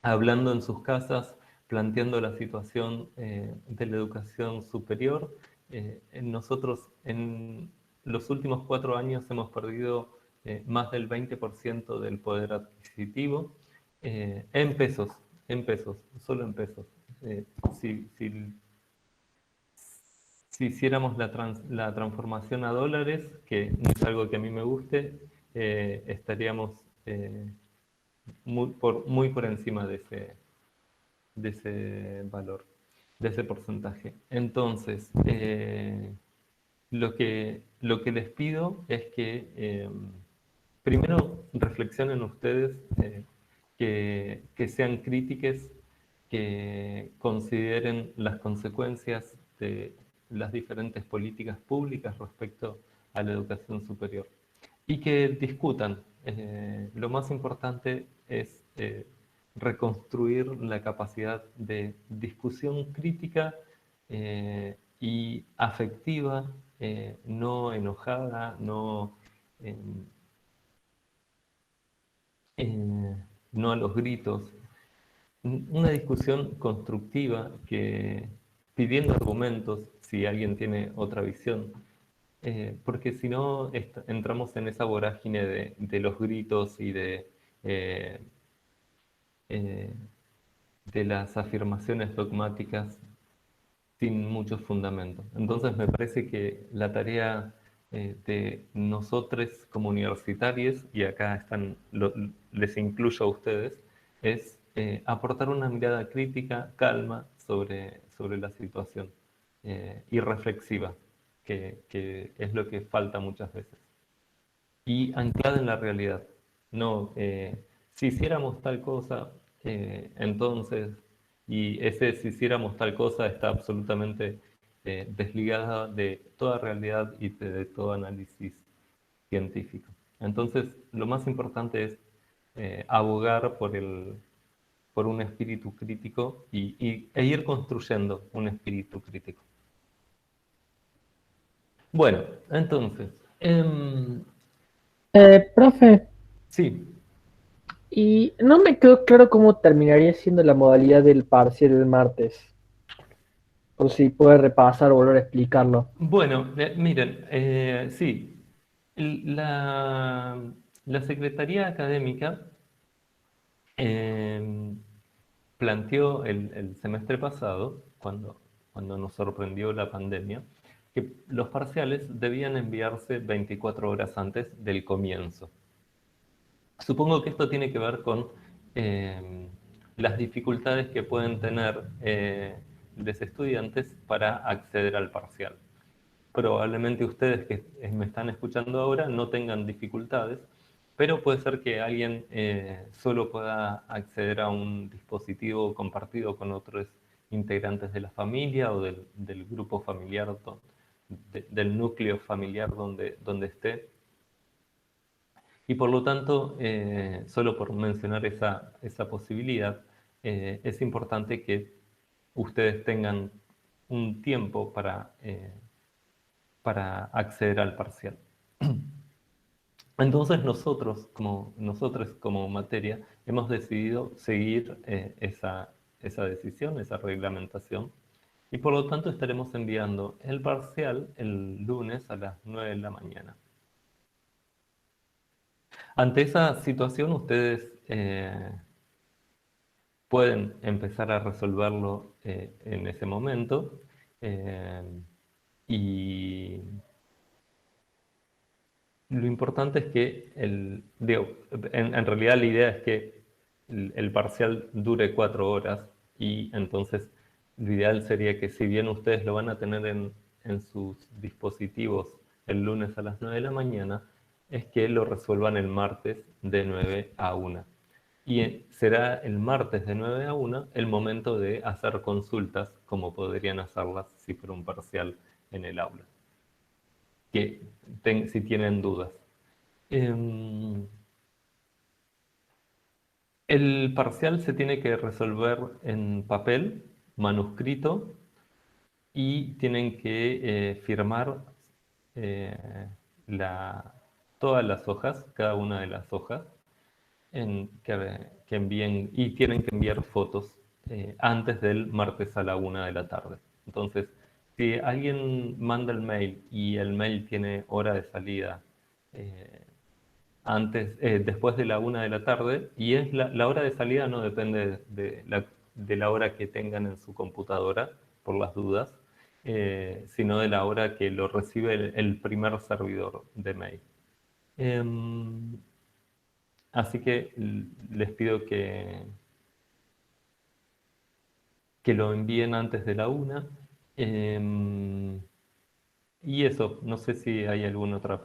hablando en sus casas, planteando la situación de la educación superior. Nosotros en los últimos 4 años hemos perdido más del 20% del poder adquisitivo en pesos, solo en pesos. Eh, si, si, si hiciéramos la transformación a dólares, que no es algo que a mí me guste, estaríamos muy por encima de ese valor, de ese porcentaje. Entonces, lo que les pido es que primero reflexionen ustedes, que sean críticos, que consideren las consecuencias de las diferentes políticas públicas respecto a la educación superior y que discutan. Lo más importante es reconstruir la capacidad de discusión crítica y afectiva, no enojada, eh, no a los gritos. Una discusión constructiva que pidiendo argumentos si alguien tiene otra visión, porque si no entramos en esa vorágine de los gritos y eh, eh, de las afirmaciones dogmáticas sin muchos fundamentos. Entonces me parece que la tarea de nosotros como universitarios, y acá les incluyo a ustedes, es aportar una mirada crítica, calma sobre la situación y reflexiva, que es lo que falta muchas veces. Y anclada en la realidad. No, si hiciéramos tal cosa, entonces, y ese si hiciéramos tal cosa está absolutamente desligada de toda realidad y de todo análisis científico. Entonces, lo más importante es abogar por un espíritu crítico e ir construyendo un espíritu crítico. Bueno, entonces, Profe, sí. y no me quedó claro cómo terminaría siendo la modalidad del parcial el martes. O si puede repasar o volver a explicarlo. Bueno, miren, sí, la, la Secretaría Académica eh, planteó el semestre pasado, cuando nos sorprendió la pandemia, que los parciales debían enviarse 24 horas antes del comienzo. Supongo que esto tiene que ver con eh, las dificultades que pueden tener los estudiantes para acceder al parcial. Probablemente ustedes que me están escuchando ahora no tengan dificultades, pero puede ser que alguien solo pueda acceder a un dispositivo compartido con otros integrantes de la familia o del grupo familiar, del núcleo familiar donde esté. Y por lo tanto, solo por mencionar esa posibilidad, es importante que ustedes tengan un tiempo para acceder al parcial. Entonces nosotros como materia hemos decidido seguir esa decisión, esa reglamentación, y por lo tanto estaremos enviando el parcial el lunes a las 9 de la mañana. Ante esa situación ustedes pueden empezar a resolverlo en ese momento eh, y lo importante es que, en realidad la idea es que el parcial dure 4 horas y entonces lo ideal sería que si bien ustedes lo van a tener en sus dispositivos el lunes a las 9 de la mañana, es que lo resuelvan el martes de 9 a 1. Y será el martes de 9 a 1 el momento de hacer consultas como podrían hacerlas si fuera un parcial en el aula, si tienen dudas. Eh, el parcial se tiene que resolver en papel, manuscrito, y tienen que firmar eh, la- todas las hojas, cada una de las hojas, que envíen, y tienen que enviar fotos antes del martes a la 1 de la tarde. Entonces, si alguien manda el mail y el mail tiene hora de salida después de la 1 de la tarde, y es la hora de salida no depende de la hora que tengan en su computadora, por las dudas, sino de la hora que lo recibe el primer servidor de mail. Así que les pido que lo envíen antes de la 1. Y eso, no sé si hay alguna otra.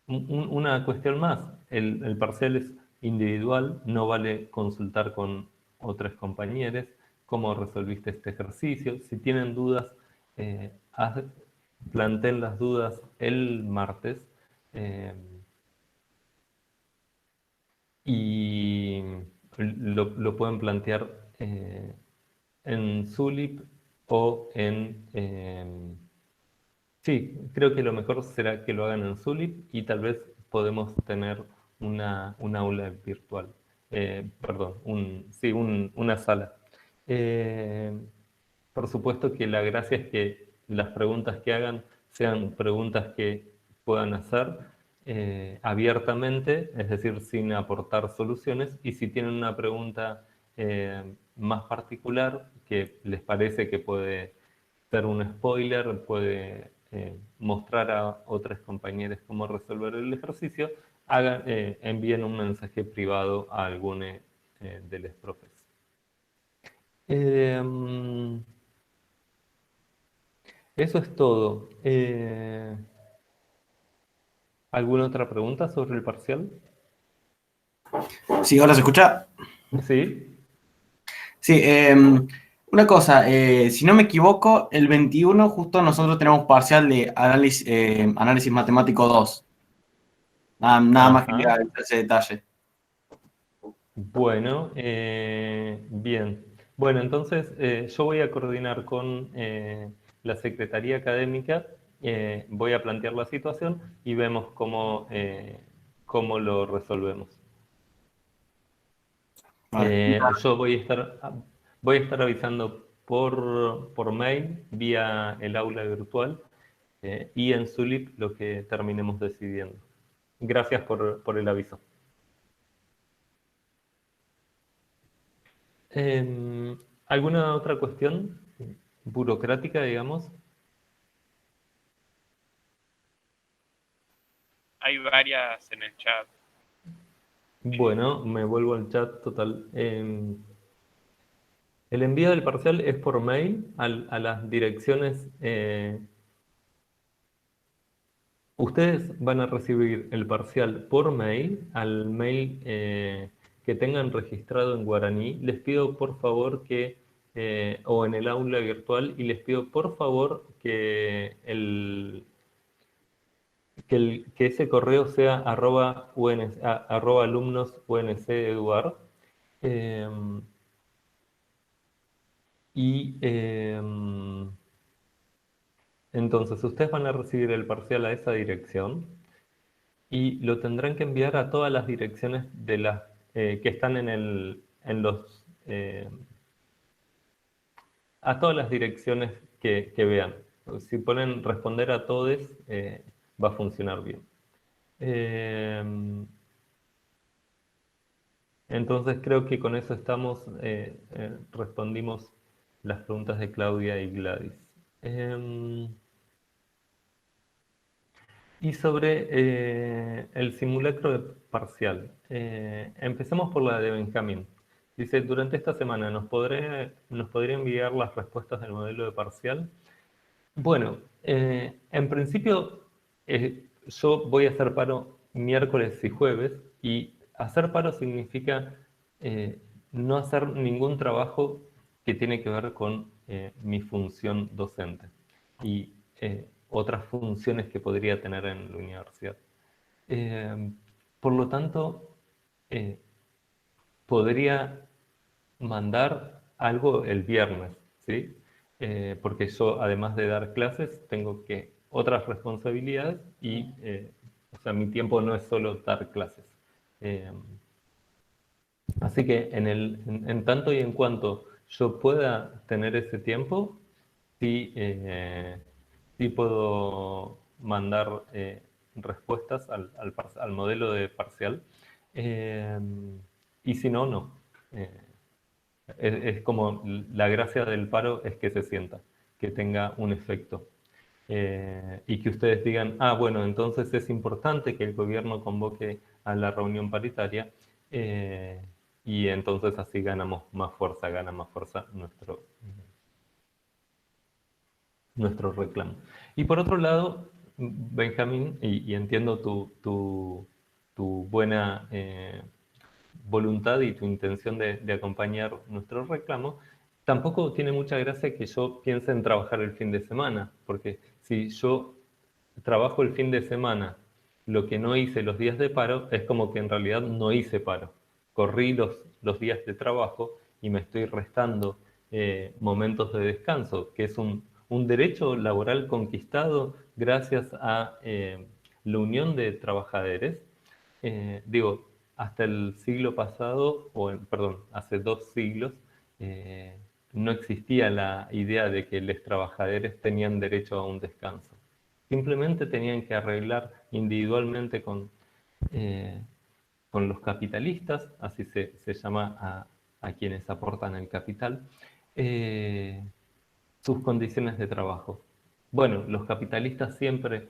Una cuestión más, el parcial es individual, no vale consultar con otros compañeros cómo resolviste este ejercicio. Si tienen dudas, planteen las dudas el martes y lo pueden plantear en Zulip o en... Sí, creo que lo mejor será que lo hagan en Zulip y tal vez podemos tener una aula virtual. Perdón, sí, una sala. Eh, por supuesto que la gracia es que las preguntas que hagan sean preguntas que puedan hacer abiertamente, es decir, sin aportar soluciones, y si tienen una pregunta más particular que les parece que puede ser un spoiler, puede mostrar a otros compañeros cómo resolver el ejercicio, envíen un mensaje privado a alguno de los profes. Eso es todo. ¿Alguna otra pregunta sobre el parcial? Sí, hola, ¿se escucha? Sí. Sí, una cosa, si no me equivoco, el 21 justo nosotros tenemos parcial de análisis matemático 2. Nada más quería Ajá. ese detalle. Bueno, bien. Bueno, entonces yo voy a coordinar con la Secretaría Académica, voy a plantear la situación y vemos cómo lo resolvemos. Vale. Yo voy a estar avisando por mail, vía el aula virtual, y en Zulip lo que terminemos decidiendo. Gracias por el aviso. ¿Alguna otra cuestión burocrática, digamos? Hay varias en el chat. Bueno, me vuelvo al chat total. El envío del parcial es por mail a las direcciones. Ustedes van a recibir el parcial por mail, al mail que tengan registrado en guaraní. Les pido por favor o en el aula virtual, y les pido por favor que ese correo sea arroba alumnos UNC-Eduard. Y entonces ustedes van a recibir el parcial a esa dirección y lo tendrán que enviar a todas las direcciones que están a todas las direcciones que vean. Si ponen responder a todos, va a funcionar bien. Entonces creo que con eso respondimos las preguntas de Claudia y Gladys. Y sobre el simulacro de parcial. Empecemos por la de Benjamín. Dice, durante esta semana ¿nos podría enviar las respuestas del modelo de parcial? Bueno, en principio yo voy a hacer paro miércoles y jueves, y hacer paro significa no hacer ningún trabajo que tiene que ver con mi función docente y otras funciones que podría tener en la universidad. Por lo tanto, podría mandar algo el viernes, ¿sí? Porque yo, además de dar clases, tengo otras responsabilidades y, o sea, mi tiempo no es solo dar clases. Así que en tanto y en cuanto yo pueda tener ese tiempo, sí, sí puedo mandar respuestas al modelo de parcial. Eh, y si no, no. Eh, es como la gracia del paro es que se sienta, que tenga un efecto. Y que ustedes digan, ah, bueno, entonces es importante que el gobierno convoque a la reunión paritaria, eh, y entonces así ganamos más fuerza, gana más fuerza nuestro reclamo. Y por otro lado, Benjamín, y entiendo tu buena voluntad y tu intención de acompañar nuestro reclamo, tampoco tiene mucha gracia que yo piense en trabajar el fin de semana, porque si yo trabajo el fin de semana lo que no hice los días de paro, es como que en realidad no hice paro. Corrí los días de trabajo y me estoy restando momentos de descanso, que es un derecho laboral conquistado gracias a la unión de trabajadores. Digo, hasta el siglo pasado, perdón, hace 2 siglos, no existía la idea de que los trabajadores tenían derecho a un descanso. Simplemente tenían que arreglar individualmente eh, con los capitalistas, así se llama a quienes aportan el capital, eh, sus condiciones de trabajo. Bueno, los capitalistas siempre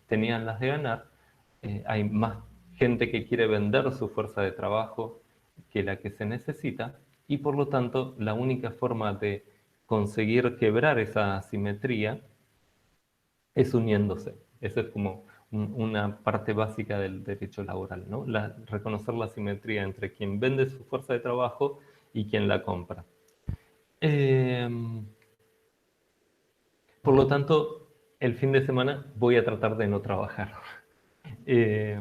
tenían las de ganar. Hay más gente que quiere vender su fuerza de trabajo que la que se necesita, y por lo tanto la única forma de conseguir quebrar esa asimetría es uniéndose. Esa es como una parte básica del derecho laboral, ¿no? Reconocer la asimetría entre quien vende su fuerza de trabajo y quien la compra. Eh, por lo tanto, el fin de semana voy a tratar de no trabajar. Eh,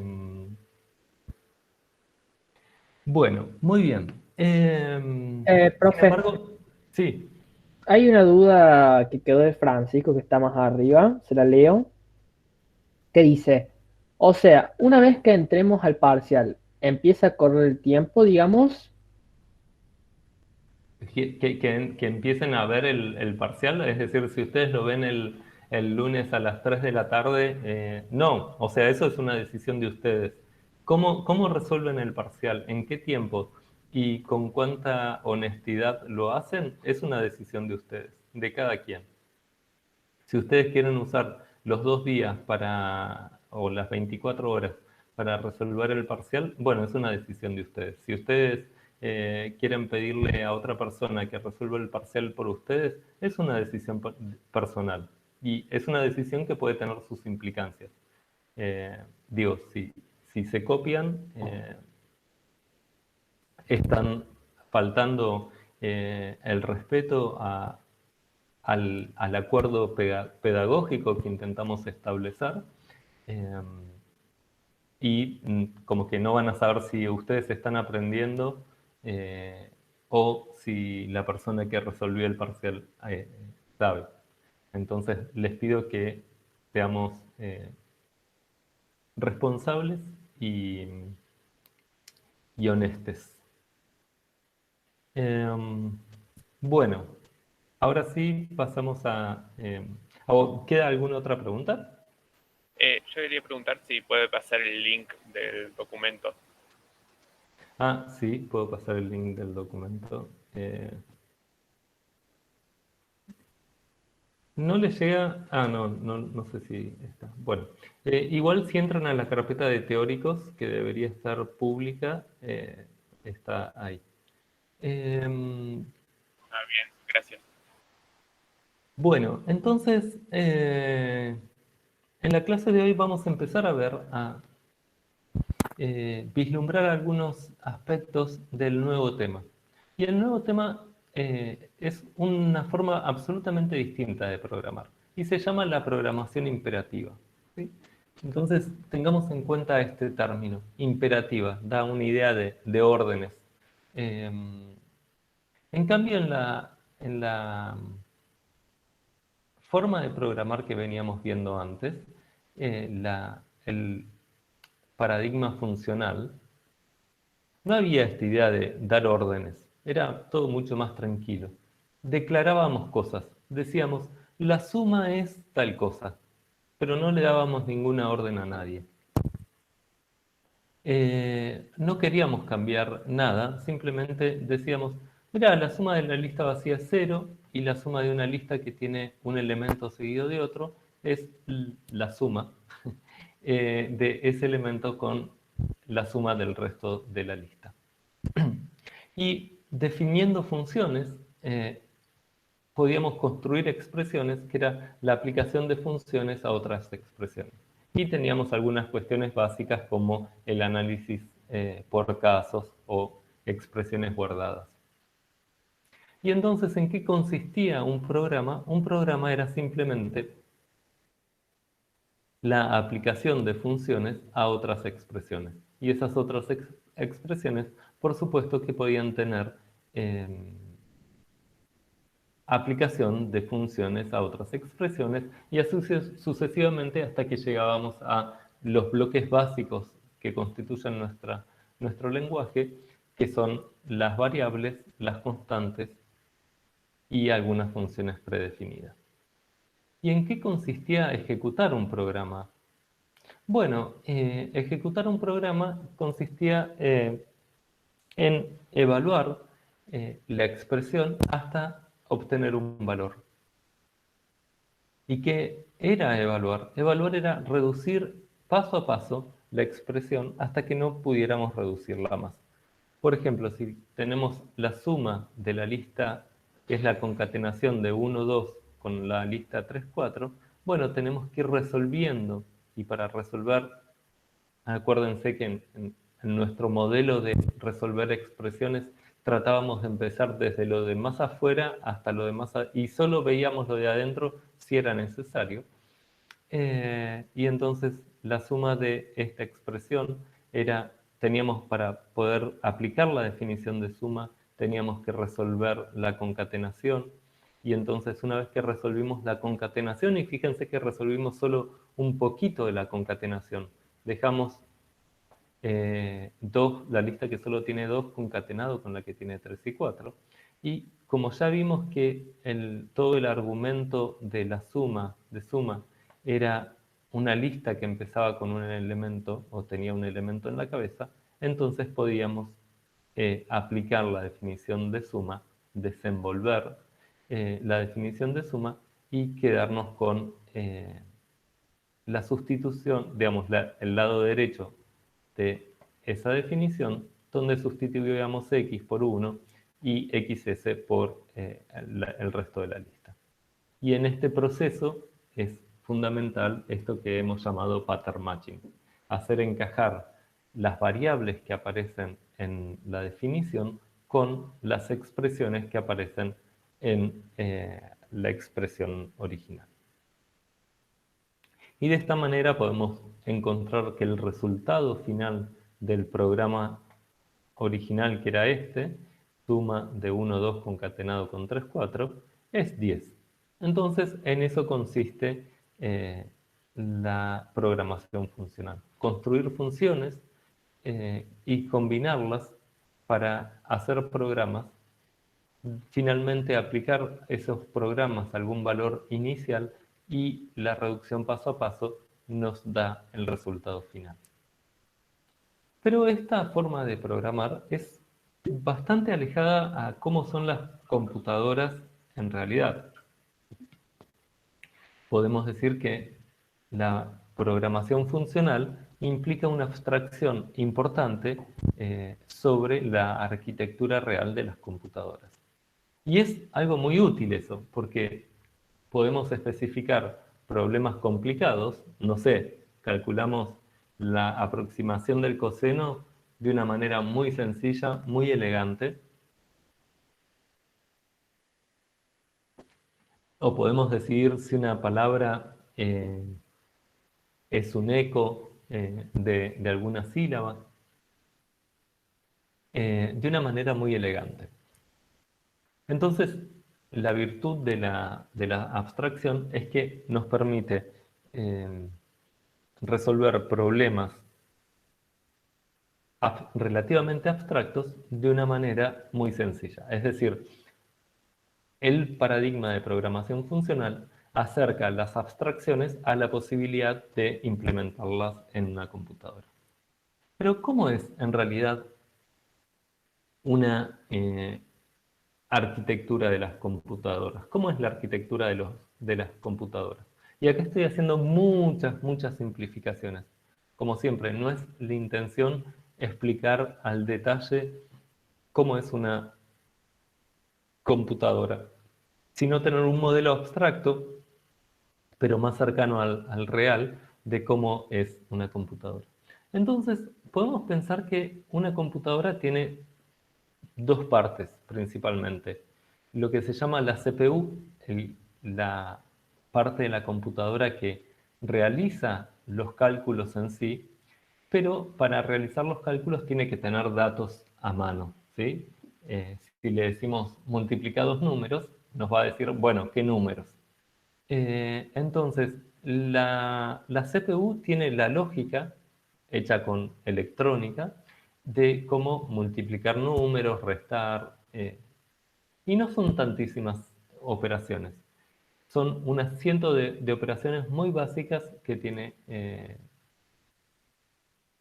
bueno, muy bien. Sin Profe, embargo, sí, hay una duda que quedó de Francisco que está más arriba, se la leo, que dice, o sea, una vez que entremos al parcial, empieza a correr el tiempo, digamos. que empiecen a ver el parcial, es decir, si ustedes lo ven el lunes a las 3 de la tarde, no, o sea, eso es una decisión de ustedes. ¿Cómo resuelven el parcial? ¿En qué tiempo? ¿Y con cuánta honestidad lo hacen? Es una decisión de ustedes, de cada quien. Si ustedes quieren usar los 2 días o las 24 horas para resolver el parcial, bueno, es una decisión de ustedes. Si ustedes quieren pedirle a otra persona que resuelva el parcial por ustedes, es una decisión personal. Y es una decisión que puede tener sus implicancias. Digo, si se copian, están faltando el respeto al acuerdo pedagógico que intentamos establecer, eh, y como que no van a saber si ustedes están aprendiendo o si la persona que resolvió el parcial sabe. Entonces les pido que seamos responsables y honestos. Bueno, ahora sí pasamos ¿queda alguna otra pregunta? Yo quería preguntar si puede pasar el link del documento. Ah, sí, puedo pasar el link del documento. No le llega. Ah, no sé si está. Bueno, igual si entran a la carpeta de teóricos, que debería estar pública, está ahí. Ah, bien, gracias. Bueno, entonces, en la clase de hoy vamos a empezar a vislumbrar algunos aspectos del nuevo tema. Y el nuevo tema es una forma absolutamente distinta de programar y se llama la programación imperativa. ¿Sí? Entonces, tengamos en cuenta este término, imperativa, da una idea de órdenes. Eh, en cambio, en la forma de programar que veníamos viendo antes, el paradigma funcional, no había esta idea de dar órdenes, era todo mucho más tranquilo. Declarábamos cosas, decíamos, la suma es tal cosa, pero no le dábamos ninguna orden a nadie. No queríamos cambiar nada, simplemente decíamos, mira, la suma de la lista vacía es 0 y la suma de una lista que tiene un elemento seguido de otro es la suma de ese elemento con la suma del resto de la lista. Y definiendo funciones, podíamos construir expresiones que era la aplicación de funciones a otras expresiones. Y teníamos algunas cuestiones básicas como el análisis por casos o expresiones guardadas. Y entonces, ¿en qué consistía un programa? Un programa era simplemente la aplicación de funciones a otras expresiones. Y esas otras expresiones, por supuesto que podían tener aplicación de funciones a otras expresiones y así sucesivamente hasta que llegábamos a los bloques básicos que constituyen nuestro lenguaje, que son las variables, las constantes y algunas funciones predefinidas. ¿Y en qué consistía ejecutar un programa? Bueno, ejecutar un programa consistía en evaluar la expresión hasta obtener un valor. ¿Y qué era evaluar? Evaluar era reducir paso a paso la expresión hasta que no pudiéramos reducirla más. Por ejemplo, si tenemos la suma de la lista, que es la concatenación de 1, 2 con la lista 3, 4, bueno, tenemos que ir resolviendo. Y para resolver, acuérdense que en nuestro modelo de resolver expresiones tratábamos de empezar desde lo de más afuera hasta lo de más y solo veíamos lo de adentro si era necesario. Y entonces la suma de esta expresión era, teníamos para poder aplicar la definición de suma, teníamos que resolver la concatenación. Y entonces una vez que resolvimos la concatenación, y fíjense que resolvimos solo un poquito de la concatenación, dejamos 2, la lista que solo tiene 2 concatenado con la que tiene 3 y 4. Y como ya vimos que todo el argumento de la suma era una lista que empezaba con un elemento o tenía un elemento en la cabeza, entonces podíamos aplicar la definición de suma, desenvolver la definición de suma y quedarnos con la sustitución, digamos, el lado derecho de esa definición, donde sustituíamos x por 1 y xs por el resto de la lista. Y en este proceso es fundamental esto que hemos llamado pattern matching, hacer encajar las variables que aparecen en la definición con las expresiones que aparecen en la expresión original. Y de esta manera podemos encontrar que el resultado final del programa original, que era este, suma de 1, 2 concatenado con 3, 4, es 10. Entonces, en eso consiste la programación funcional. Construir funciones y combinarlas para hacer programas, finalmente aplicar esos programas a algún valor inicial y la reducción paso a paso nos da el resultado final. Pero esta forma de programar es bastante alejada a cómo son las computadoras en realidad. Podemos decir que la programación funcional implica una abstracción importante sobre la arquitectura real de las computadoras. Y es algo muy útil eso, porque podemos especificar problemas complicados, no sé, calculamos la aproximación del coseno de una manera muy sencilla, muy elegante. O podemos decidir si una palabra es un eco de alguna sílaba, de una manera muy elegante. Entonces, la virtud de la abstracción es que nos permite resolver problemas relativamente abstractos de una manera muy sencilla. Es decir, el paradigma de programación funcional acerca las abstracciones a la posibilidad de implementarlas en una computadora. Pero ¿cómo es en realidad una arquitectura de las computadoras? ¿Cómo es la arquitectura de las computadoras? Y acá estoy haciendo muchas simplificaciones. Como siempre, no es la intención explicar al detalle cómo es una computadora, sino tener un modelo abstracto, pero más cercano al real, de cómo es una computadora. Entonces, podemos pensar que una computadora tiene dos partes principalmente. Lo que se llama la CPU, la parte de la computadora que realiza los cálculos en sí, pero para realizar los cálculos tiene que tener datos a mano, ¿sí? Si le decimos multiplica dos números, nos va a decir, bueno, ¿qué números? Entonces, la CPU tiene la lógica, hecha con electrónica, de cómo multiplicar números, restar, y no son tantísimas operaciones. Son unas cientos de operaciones muy básicas que tiene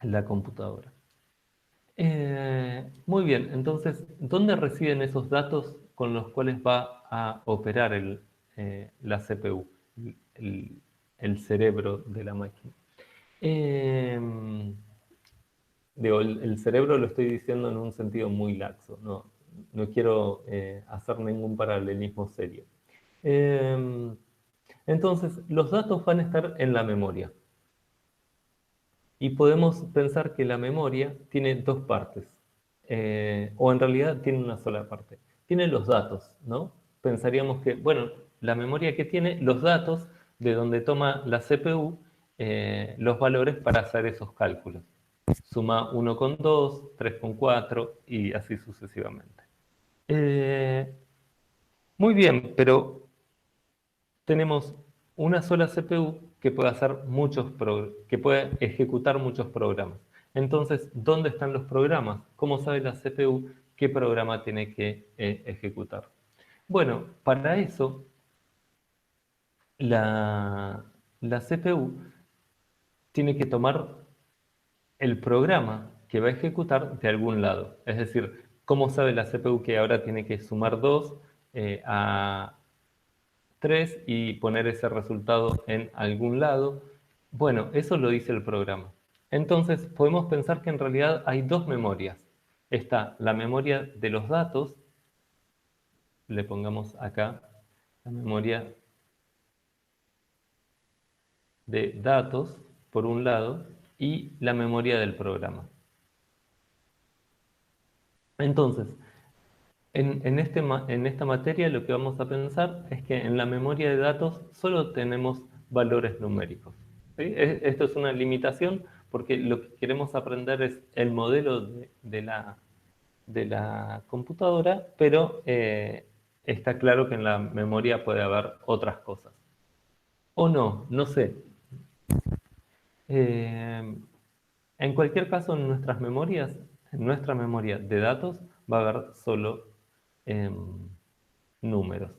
la computadora. Muy bien, entonces, ¿dónde residen esos datos con los cuales va a operar la CPU, el, el cerebro de la máquina? Digo, el cerebro lo estoy diciendo en un sentido muy laxo, no quiero hacer ningún paralelismo serio. Entonces, los datos van a estar en la memoria. Y podemos pensar que la memoria tiene dos partes, o en realidad tiene una sola parte. Tiene los datos, ¿no? Pensaríamos que, bueno, la memoria que tiene los datos de donde toma la CPU los valores para hacer esos cálculos. Suma 1 con 2, 3 con 4 y así sucesivamente. Muy bien, pero tenemos una sola CPU que puede que puede ejecutar muchos programas. Entonces, ¿dónde están los programas? ¿Cómo sabe la CPU qué programa tiene que ejecutar? Bueno, para eso la CPU tiene que tomar el programa que va a ejecutar de algún lado. Es decir, ¿cómo sabe la CPU que ahora tiene que sumar 2 a 3 y poner ese resultado en algún lado? Bueno, eso lo dice el programa. Entonces, podemos pensar que en realidad hay dos memorias. Está la memoria de los datos, le pongamos acá la memoria de datos, por un lado, y la memoria del programa. Entonces, en esta materia lo que vamos a pensar es que en la memoria de datos solo tenemos valores numéricos. ¿Sí? Esto es una limitación porque lo que queremos aprender es el modelo de la computadora, pero está claro que en la memoria puede haber otras cosas. O no sé. En cualquier caso, en nuestras memorias, en nuestra memoria de datos, va a haber solo números.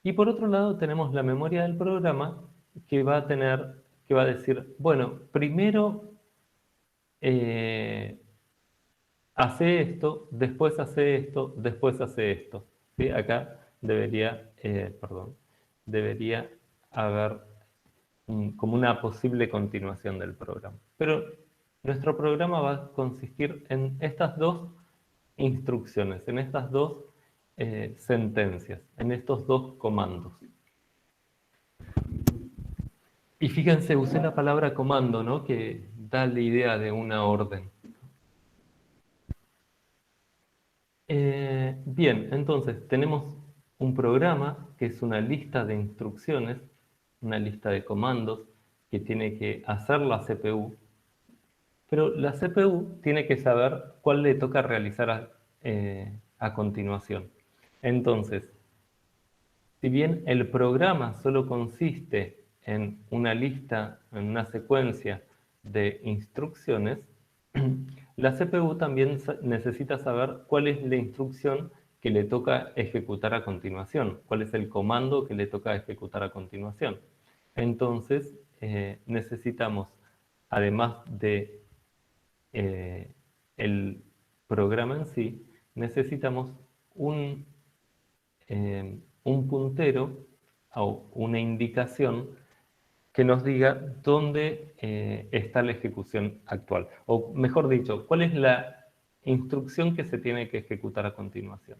Y por otro lado tenemos la memoria del programa que va a decir, bueno, primero hace esto, después hace esto, después hace esto. ¿Sí? Acá debería haber como una posible continuación del programa. Pero nuestro programa va a consistir en estas dos instrucciones, en estas dos sentencias, en estos dos comandos. Y fíjense, usé la palabra comando, ¿no? Que da la idea de una orden. Bien, entonces tenemos un programa que es una lista de instrucciones, una lista de comandos que tiene que hacer la CPU, pero la CPU tiene que saber cuál le toca realizar a continuación. Entonces, si bien el programa solo consiste en una lista, en una secuencia de instrucciones, la CPU también necesita saber cuál es la instrucción que le toca ejecutar a continuación, cuál es el comando que le toca ejecutar a continuación. Entonces, necesitamos, además de el programa en sí, necesitamos un puntero o una indicación que nos diga dónde está la ejecución actual. O mejor dicho, cuál es la instrucción que se tiene que ejecutar a continuación.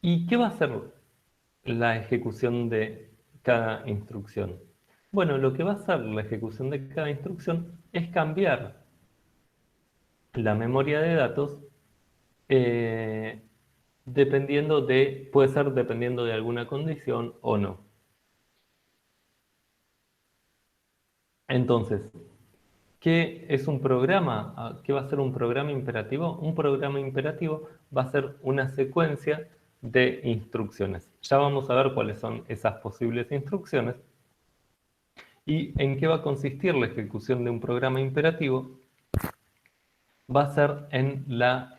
¿Y qué va a hacer la ejecución de cada instrucción? Bueno, lo que va a hacer la ejecución de cada instrucción es cambiar la memoria de datos puede ser dependiendo de alguna condición o no. Entonces, ¿qué es un programa? ¿Qué va a ser un programa imperativo? Un programa imperativo va a ser una secuencia de instrucciones. Ya vamos a ver cuáles son esas posibles instrucciones y en qué va a consistir la ejecución de un programa imperativo. Va a ser en la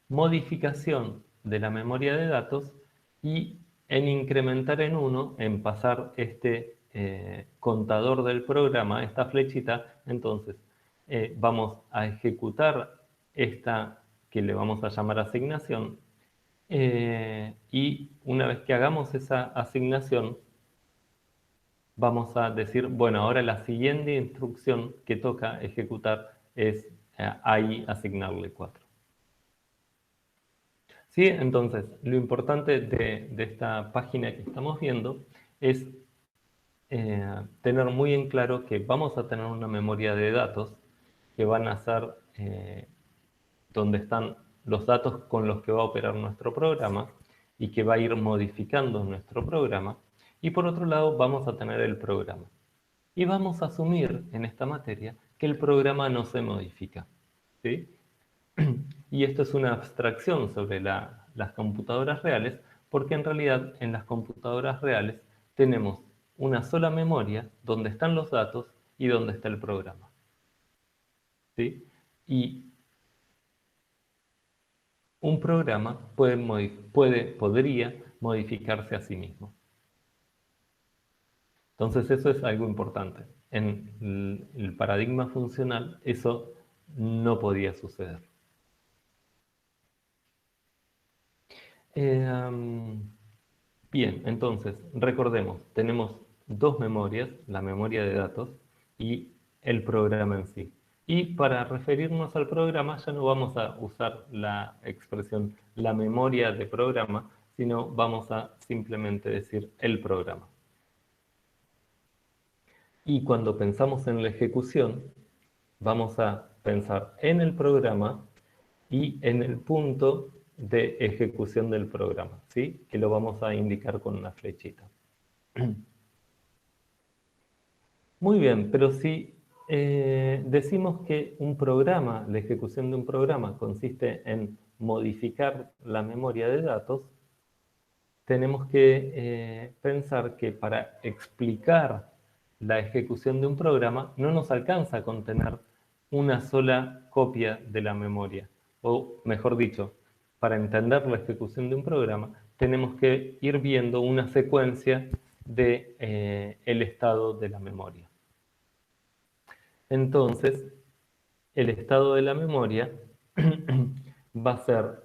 modificación de la memoria de datos y en incrementar en 1, en pasar este contador del programa, esta flechita. Entonces vamos a ejecutar esta que le vamos a llamar asignación y una vez que hagamos esa asignación vamos a decir, bueno, ahora la siguiente instrucción que toca ejecutar es ahí asignarle 4. ¿Sí? Entonces, lo importante de esta página que estamos viendo es tener muy en claro que vamos a tener una memoria de datos que van a ser donde están los datos con los que va a operar nuestro programa y que va a ir modificando nuestro programa. Y por otro lado, vamos a tener el programa. Y vamos a asumir en esta materia que el programa no se modifica, ¿sí? Y esto es una abstracción sobre las computadoras reales, porque en realidad en las computadoras reales tenemos una sola memoria donde están los datos y donde está el programa, ¿sí? Y un programa podría modificarse a sí mismo. Entonces eso es algo importante. En el paradigma funcional eso no podía suceder. Bien, entonces recordemos, tenemos dos memorias, la memoria de datos y el programa en sí. Y para referirnos al programa ya no vamos a usar la expresión la memoria de programa, sino vamos a simplemente decir el programa. Y cuando pensamos en la ejecución, vamos a pensar en el programa y en el punto de ejecución del programa, ¿sí? Que lo vamos a indicar con una flechita. Muy bien, pero si decimos que un programa, la ejecución de un programa consiste en modificar la memoria de datos, tenemos que pensar que para explicar la ejecución de un programa no nos alcanza con tener una sola copia de la memoria. O mejor dicho, para entender la ejecución de un programa tenemos que ir viendo una secuencia de el estado de la memoria. Entonces, el estado de la memoria va a ser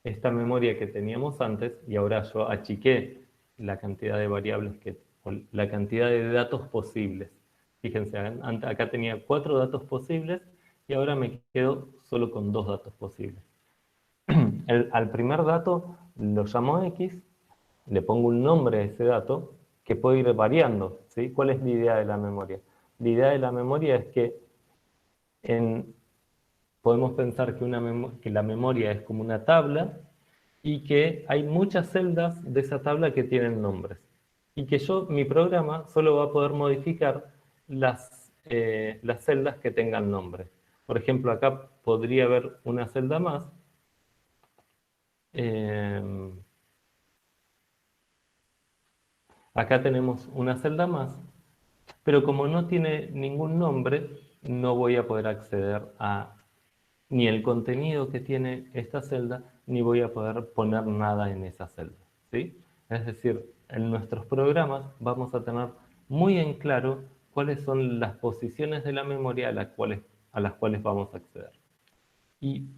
esta memoria que teníamos antes, y ahora yo achiqué la cantidad de variables, o la cantidad de datos posibles. Fíjense, acá tenía 4 datos posibles y ahora me quedo solo con 2 datos posibles. Al primer dato lo llamo X, le pongo un nombre a ese dato que puede ir variando, ¿sí? ¿Cuál es la idea de la memoria? La idea de la memoria es que podemos pensar que la memoria es como una tabla y que hay muchas celdas de esa tabla que tienen nombres. Y que mi programa, solo va a poder modificar las celdas que tengan nombres. Por ejemplo, acá podría haber una celda más. acá tenemos una celda más, pero como no tiene ningún nombre, no voy a poder acceder a ni el contenido que tiene esta celda, ni voy a poder poner nada en esa celda, ¿sí? Es decir, en nuestros programas vamos a tener muy en claro cuáles son las posiciones de la memoria a las cuales vamos a acceder. Y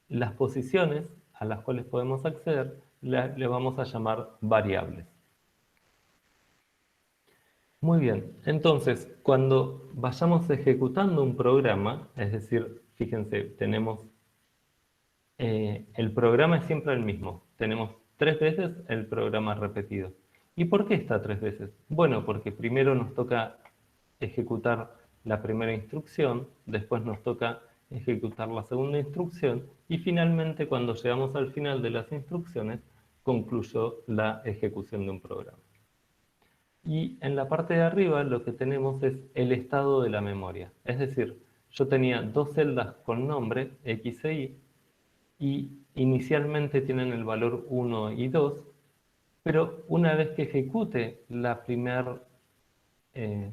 las posiciones a las cuales podemos acceder le vamos a llamar variables. Muy bien, entonces cuando vayamos ejecutando un programa, es decir, fíjense, tenemos el programa es siempre el mismo. Tenemos 3 veces el programa repetido. ¿Y por qué está 3 veces? Bueno, porque primero nos toca ejecutar la primera instrucción, después nos toca ejecutar la segunda instrucción y finalmente cuando llegamos al final de las instrucciones concluyó la ejecución de un programa. Y en la parte de arriba lo que tenemos es el estado de la memoria. Es decir, yo tenía 2 celdas con nombre, X e y inicialmente tienen el valor 1 y 2, pero una vez que ejecute la primera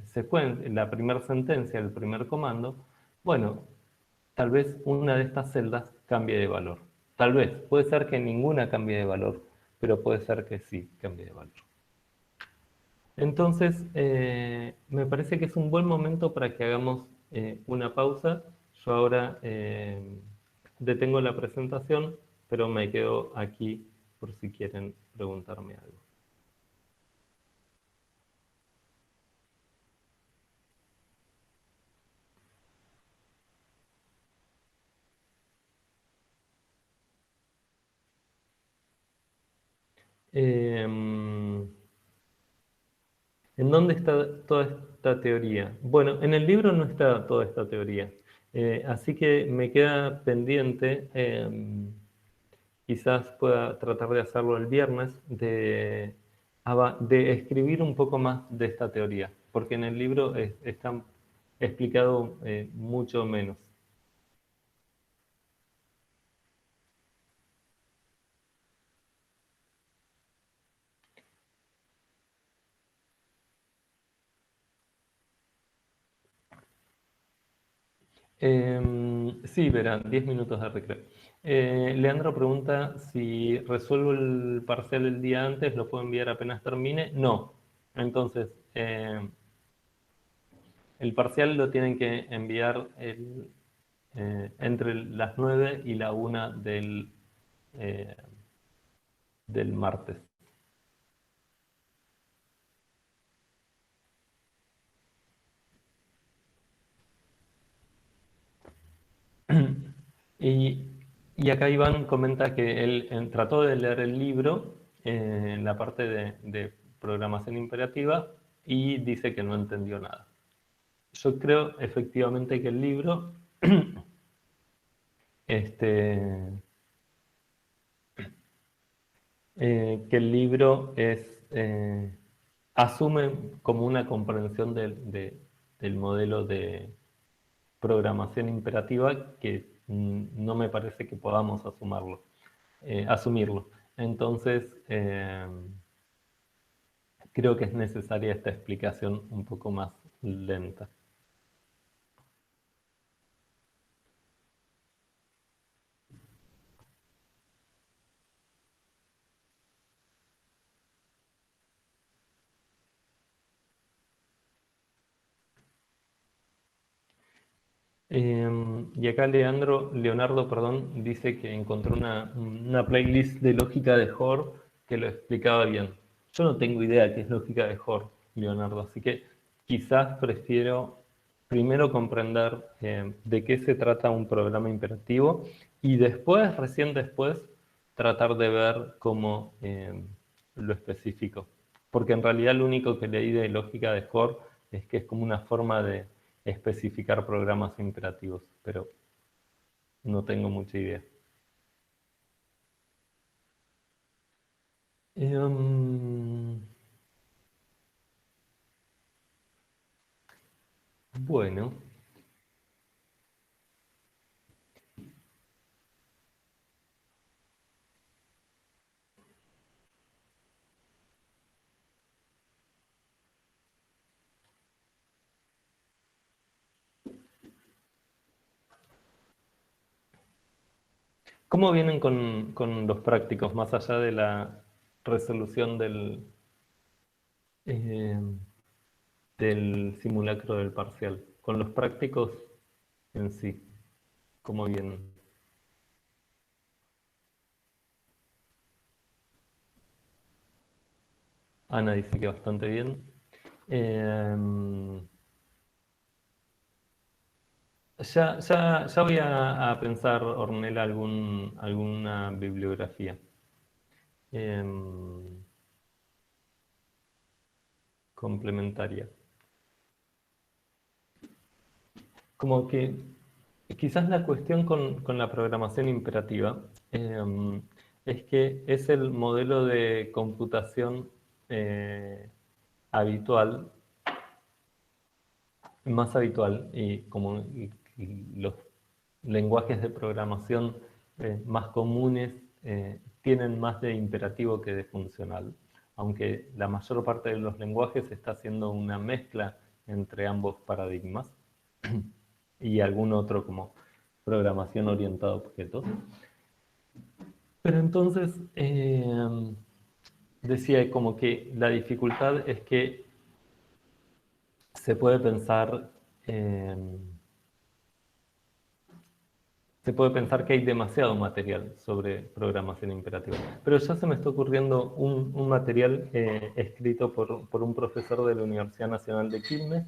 secuencia, la primera sentencia, el primer comando, bueno, tal vez una de estas celdas cambie de valor. Tal vez, puede ser que ninguna cambie de valor, pero puede ser que sí cambie de valor. Entonces, me parece que es un buen momento para que hagamos una pausa. Yo ahora detengo la presentación, pero me quedo aquí por si quieren preguntarme algo. ¿En dónde está toda esta teoría? Bueno, en el libro no está toda esta teoría, así que me queda pendiente, quizás pueda tratar de hacerlo el viernes, de escribir un poco más de esta teoría, porque en el libro está explicado mucho menos. Sí, verán, 10 minutos de recreo. Leandro pregunta si resuelvo el parcial el día antes, ¿lo puedo enviar apenas termine? No. Entonces, el parcial lo tienen que enviar entre las 9 y la 1 eh, del martes. Y acá Iván comenta que él trató de leer el libro en la parte de programación imperativa y dice que no entendió nada. Yo creo efectivamente que el libro este, que el libro asume como una comprensión del modelo de programación imperativa que no me parece que podamos asumirlo. Entonces, creo que es necesaria esta explicación un poco más lenta. Y acá Leonardo, perdón, dice que encontró una playlist de lógica de Hoare que lo explicaba bien. Yo no tengo idea qué es lógica de Hoare, Leonardo, así que quizás prefiero primero comprender de qué se trata un programa imperativo y después, recién después, tratar de ver cómo lo especifico. Porque en realidad lo único que leí de lógica de Hoare es que es como una forma de especificar programas imperativos, pero no tengo mucha idea. Bueno, ¿Cómo vienen con los prácticos, más allá de la resolución eh, del simulacro del parcial? Con los prácticos en sí, ¿cómo vienen? Ana dice que bastante bien. Ya voy a pensar, Ornella, alguna bibliografía complementaria. Como que quizás la cuestión con la programación imperativa es que es el modelo de computación habitual, más habitual, y los lenguajes de programación más comunes tienen más de imperativo que de funcional, aunque la mayor parte de los lenguajes está haciendo una mezcla entre ambos paradigmas y algún otro como programación orientada a objetos. Pero entonces decía como que la dificultad es que se puede pensar que hay demasiado material sobre programación imperativa. Pero ya se me está ocurriendo un material escrito por un profesor de la Universidad Nacional de Quilmes,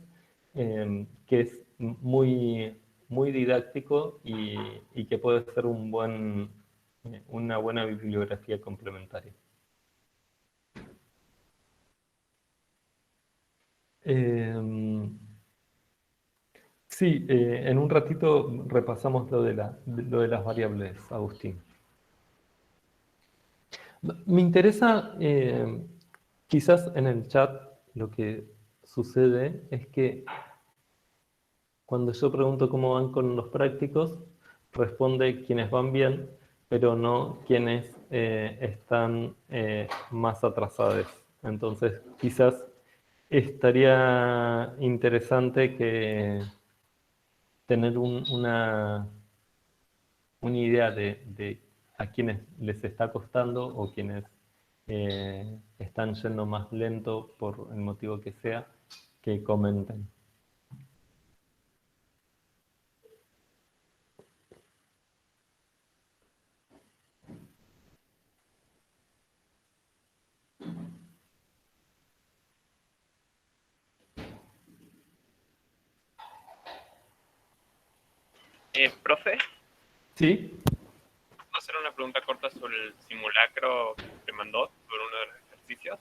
que es muy didáctico y que puede ser una buena bibliografía complementaria. Sí, en un ratito repasamos lo de las variables, Agustín. Me interesa, quizás en el chat lo que sucede es que cuando yo pregunto cómo van con los prácticos, responde quienes van bien, pero no quienes están más atrasados. Entonces, quizás estaría interesante que tener una idea de a quienes les está costando o quienes están yendo más lento por el motivo que sea, que comenten. Profe, ¿Sí? ¿puedo hacer una pregunta corta sobre el simulacro que mandó, sobre uno de los ejercicios?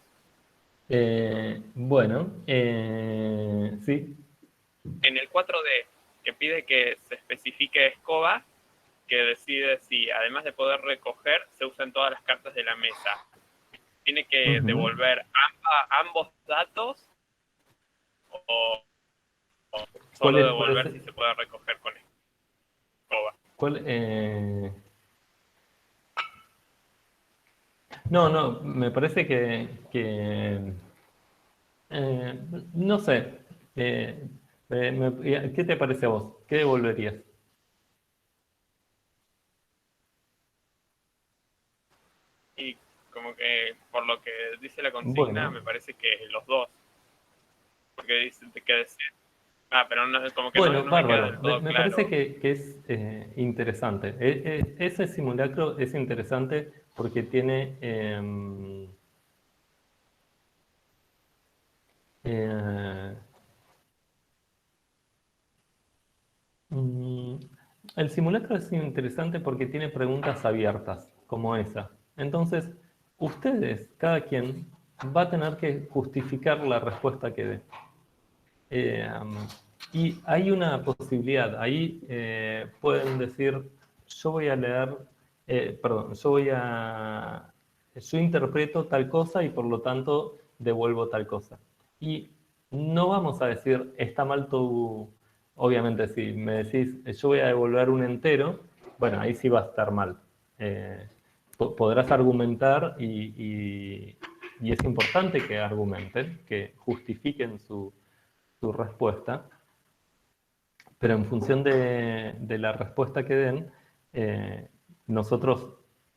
Bueno, sí. En el 4D, que pide que se especifique escoba, que decide si, además de poder recoger, se usan todas las cartas de la mesa. ¿Tiene que devolver ambos datos o ¿Cuál solo cuál devolver si se puede recoger con escoba? No, me parece no sé. ¿Qué te parece a vos? ¿Qué devolverías? Y como que por lo que dice la consigna, Bueno, me parece que los dos. Porque dice que decir. Pero no, como que bueno, no me queda del bárbaro. todo Me parece claro. que es interesante. Ese simulacro es interesante porque tiene eh, mm, el simulacro es interesante porque tiene preguntas abiertas, como esa. Entonces, ustedes, cada quien, va a tener que justificar la respuesta que dé. Y hay una posibilidad, ahí pueden decir, yo voy a leer, perdón, yo interpreto tal cosa y por lo tanto devuelvo tal cosa. Y no vamos a decir, está mal tu, obviamente si me decís, yo voy a devolver un entero, bueno, ahí sí va a estar mal. Podrás argumentar y es importante que argumenten, que justifiquen su respuesta, pero en función de la respuesta que den, nosotros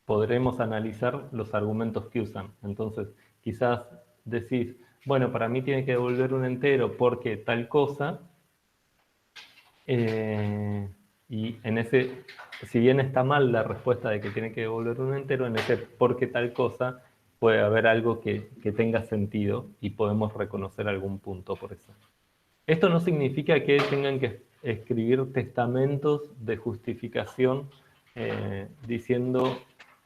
podremos analizar los argumentos que usan. Entonces, quizás decís, bueno, para mí tiene que devolver un entero porque tal cosa, y en ese, si bien está mal la respuesta de que tiene que devolver un entero, en ese porque tal cosa puede haber algo que tenga sentido y podemos reconocer algún punto por eso. Esto no significa que tengan que escribir testamentos de justificación diciendo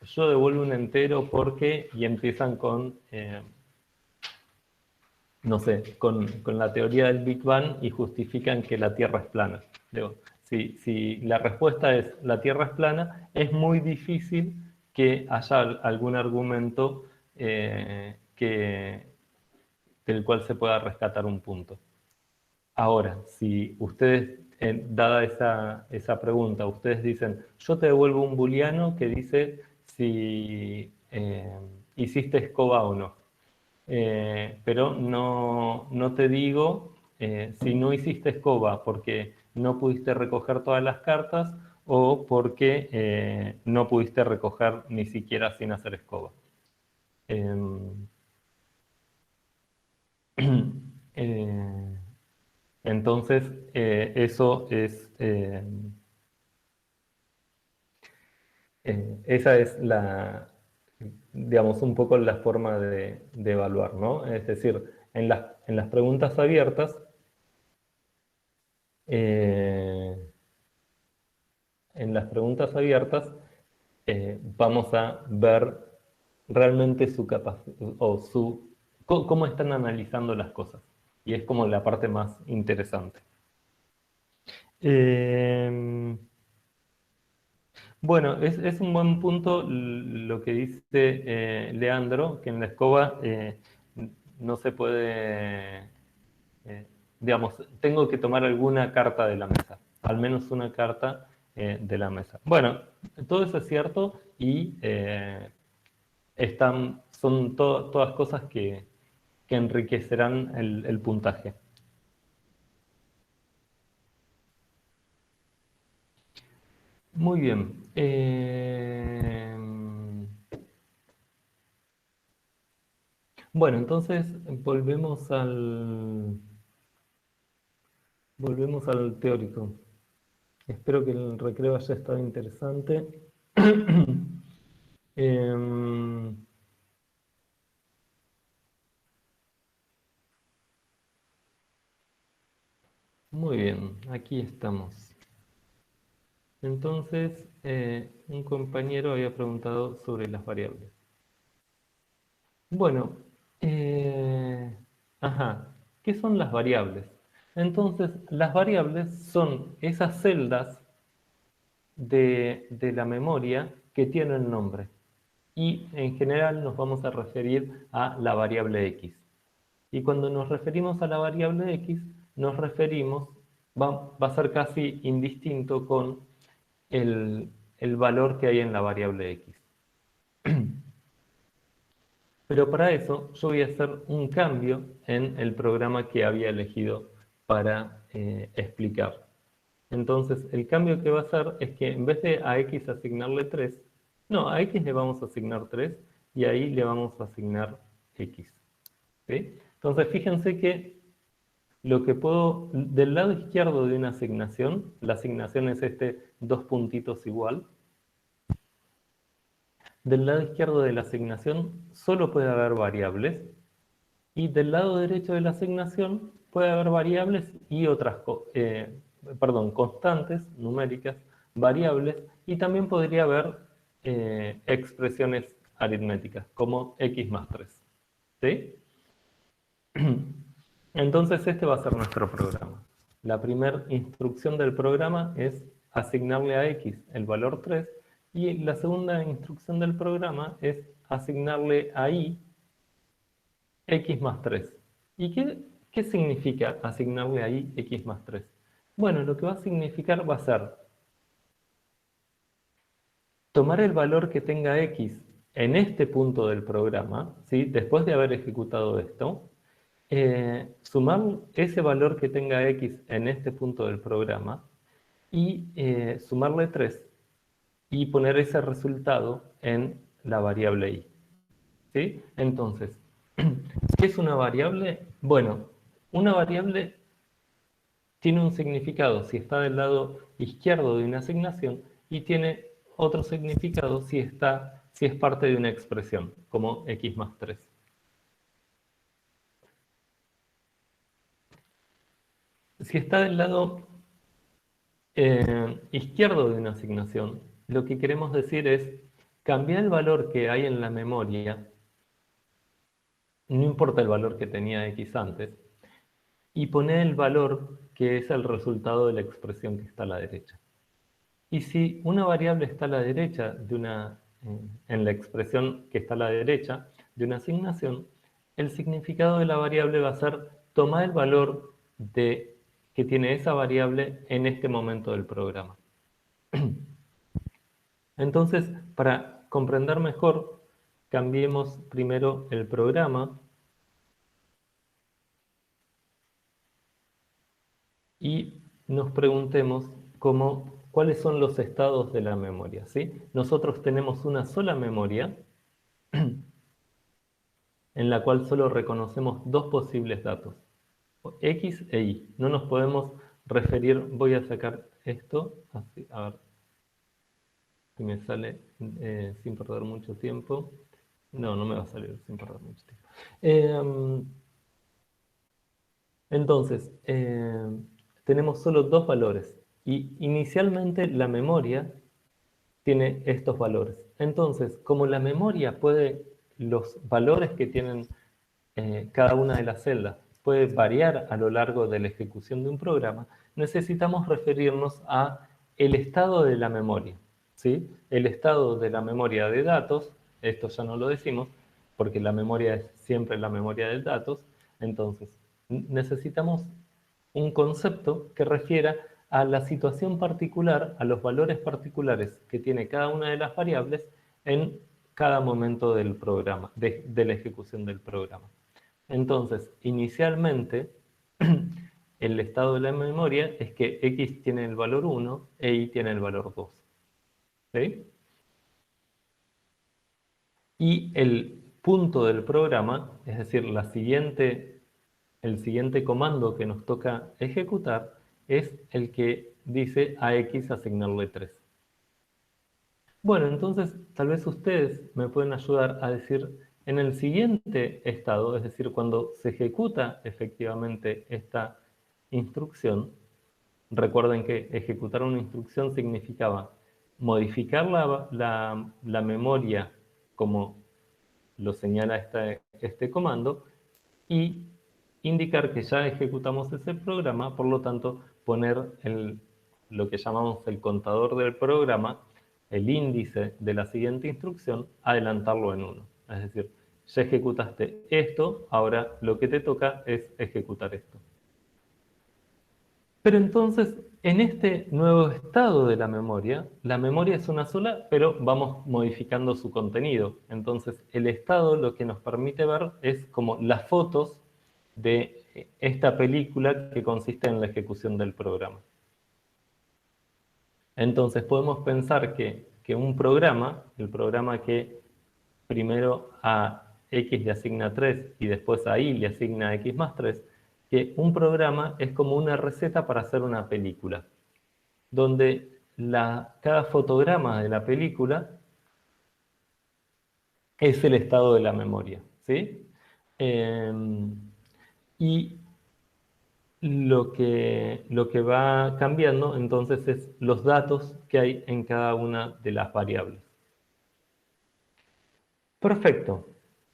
yo devuelvo un entero porque, y empiezan con, no sé, con la teoría del Big Bang y justifican que la Tierra es plana. Digo, si la respuesta es la Tierra es plana, es muy difícil que haya algún argumento del cual se pueda rescatar un punto. Ahora, si ustedes, dada esa pregunta, ustedes dicen, yo te devuelvo un booleano que dice si hiciste escoba o no. Pero no te digo si no hiciste escoba porque no pudiste recoger todas las cartas o porque no pudiste recoger ni siquiera sin hacer escoba. Entonces, eso es, esa es digamos, un poco la forma de evaluar, ¿no? Es decir, en las preguntas abiertas, vamos a ver realmente su capacidad o cómo están analizando las cosas. Y es como la parte más interesante. Bueno, es un buen punto lo que dice Leandro, que en la escoba no se puede, digamos, tengo que tomar alguna carta de la mesa, al menos una carta de la mesa. Bueno, todo eso es cierto y son todas cosas que enriquecerán el puntaje. Muy bien. Bueno, entonces volvemos al teórico. Espero que el recreo haya estado interesante. Muy bien, aquí estamos. Entonces, un compañero había preguntado sobre las variables. Bueno, ¿qué son las variables? Entonces, las variables son esas celdas de la memoria que tienen nombre. Y en general nos vamos a referir a la variable x. Y cuando nos referimos a la variable x, va a ser casi indistinto con el valor que hay en la variable x. Pero para eso yo voy a hacer un cambio en el programa que había elegido para explicar. Entonces el cambio que va a hacer es que en vez de a x asignarle 3, no, a x le vamos a asignar 3 y ahí le vamos a asignar x. ¿Sí? Entonces fíjense que lo que puedo, del lado izquierdo de una asignación, la asignación es dos puntitos igual. Del lado izquierdo de la asignación solo puede haber variables y del lado derecho de la asignación puede haber variables y constantes numéricas, variables, y también podría haber expresiones aritméticas como x más 3. ¿Sí? Entonces este va a ser nuestro programa. La primera instrucción del programa es asignarle a x el valor 3 y la segunda instrucción del programa es asignarle a y x más 3. ¿Y qué significa asignarle a y x más 3? Bueno, lo que va a significar va a ser tomar el valor que tenga x en este punto del programa, ¿sí? Después de haber ejecutado esto, sumar ese valor que tenga x en este punto del programa y sumarle 3. y poner ese resultado en la variable i. ¿Sí? Entonces, ¿qué es una variable? Bueno, una variable tiene un significado si está del lado izquierdo de una asignación y tiene otro significado si es parte de una expresión, como x más 3. Si está del lado izquierdo de una asignación, lo que queremos decir es cambiar el valor que hay en la memoria, no importa el valor que tenía x antes, y poner el valor que es el resultado de la expresión que está a la derecha. Y si una variable está a la derecha en la expresión que está a la derecha de una asignación, el significado de la variable va a ser tomar el valor que tiene esa variable en este momento del programa. Entonces, para comprender mejor, cambiemos primero el programa y nos preguntemos cuáles son los estados de la memoria, ¿sí? Nosotros tenemos una sola memoria en la cual solo reconocemos dos posibles datos, X e Y. No nos podemos referir, voy a sacar esto, así, a ver si me sale sin perder mucho tiempo. No, no me va a salir sin perder mucho tiempo. Entonces, tenemos solo dos valores y inicialmente la memoria tiene estos valores. Entonces, como la memoria los valores que tienen cada una de las celdas puede variar a lo largo de la ejecución de un programa, necesitamos referirnos a el estado de la memoria, ¿sí? El estado de la memoria de datos, esto ya no lo decimos, porque la memoria es siempre la memoria de datos, entonces necesitamos un concepto que refiera a la situación particular, a los valores particulares que tiene cada una de las variables en cada momento del programa, de la ejecución del programa. Entonces, inicialmente, el estado de la memoria es que x tiene el valor 1 e y tiene el valor 2. ¿Sí? Y el punto del programa, es decir, el siguiente comando que nos toca ejecutar, es el que dice a x asignarle 3. Bueno, entonces tal vez ustedes me pueden ayudar a decir en el siguiente estado, es decir, cuando se ejecuta efectivamente esta instrucción, recuerden que ejecutar una instrucción significaba modificar la memoria como lo señala este comando y indicar que ya ejecutamos ese programa, por lo tanto poner lo que llamamos el contador del programa, el índice de la siguiente instrucción, adelantarlo en 1. Es decir, ya ejecutaste esto, ahora lo que te toca es ejecutar esto. Pero entonces, en este nuevo estado de la memoria es una sola, pero vamos modificando su contenido. Entonces, el estado lo que nos permite ver es como las fotos de esta película que consiste en la ejecución del programa. Entonces, podemos pensar que un programa, el programa que primero a x le asigna 3 y después a y le asigna x más 3, que un programa es como una receta para hacer una película, donde cada fotograma de la película es el estado de la memoria, ¿sí? Y lo que va cambiando entonces es los datos que hay en cada una de las variables. Perfecto.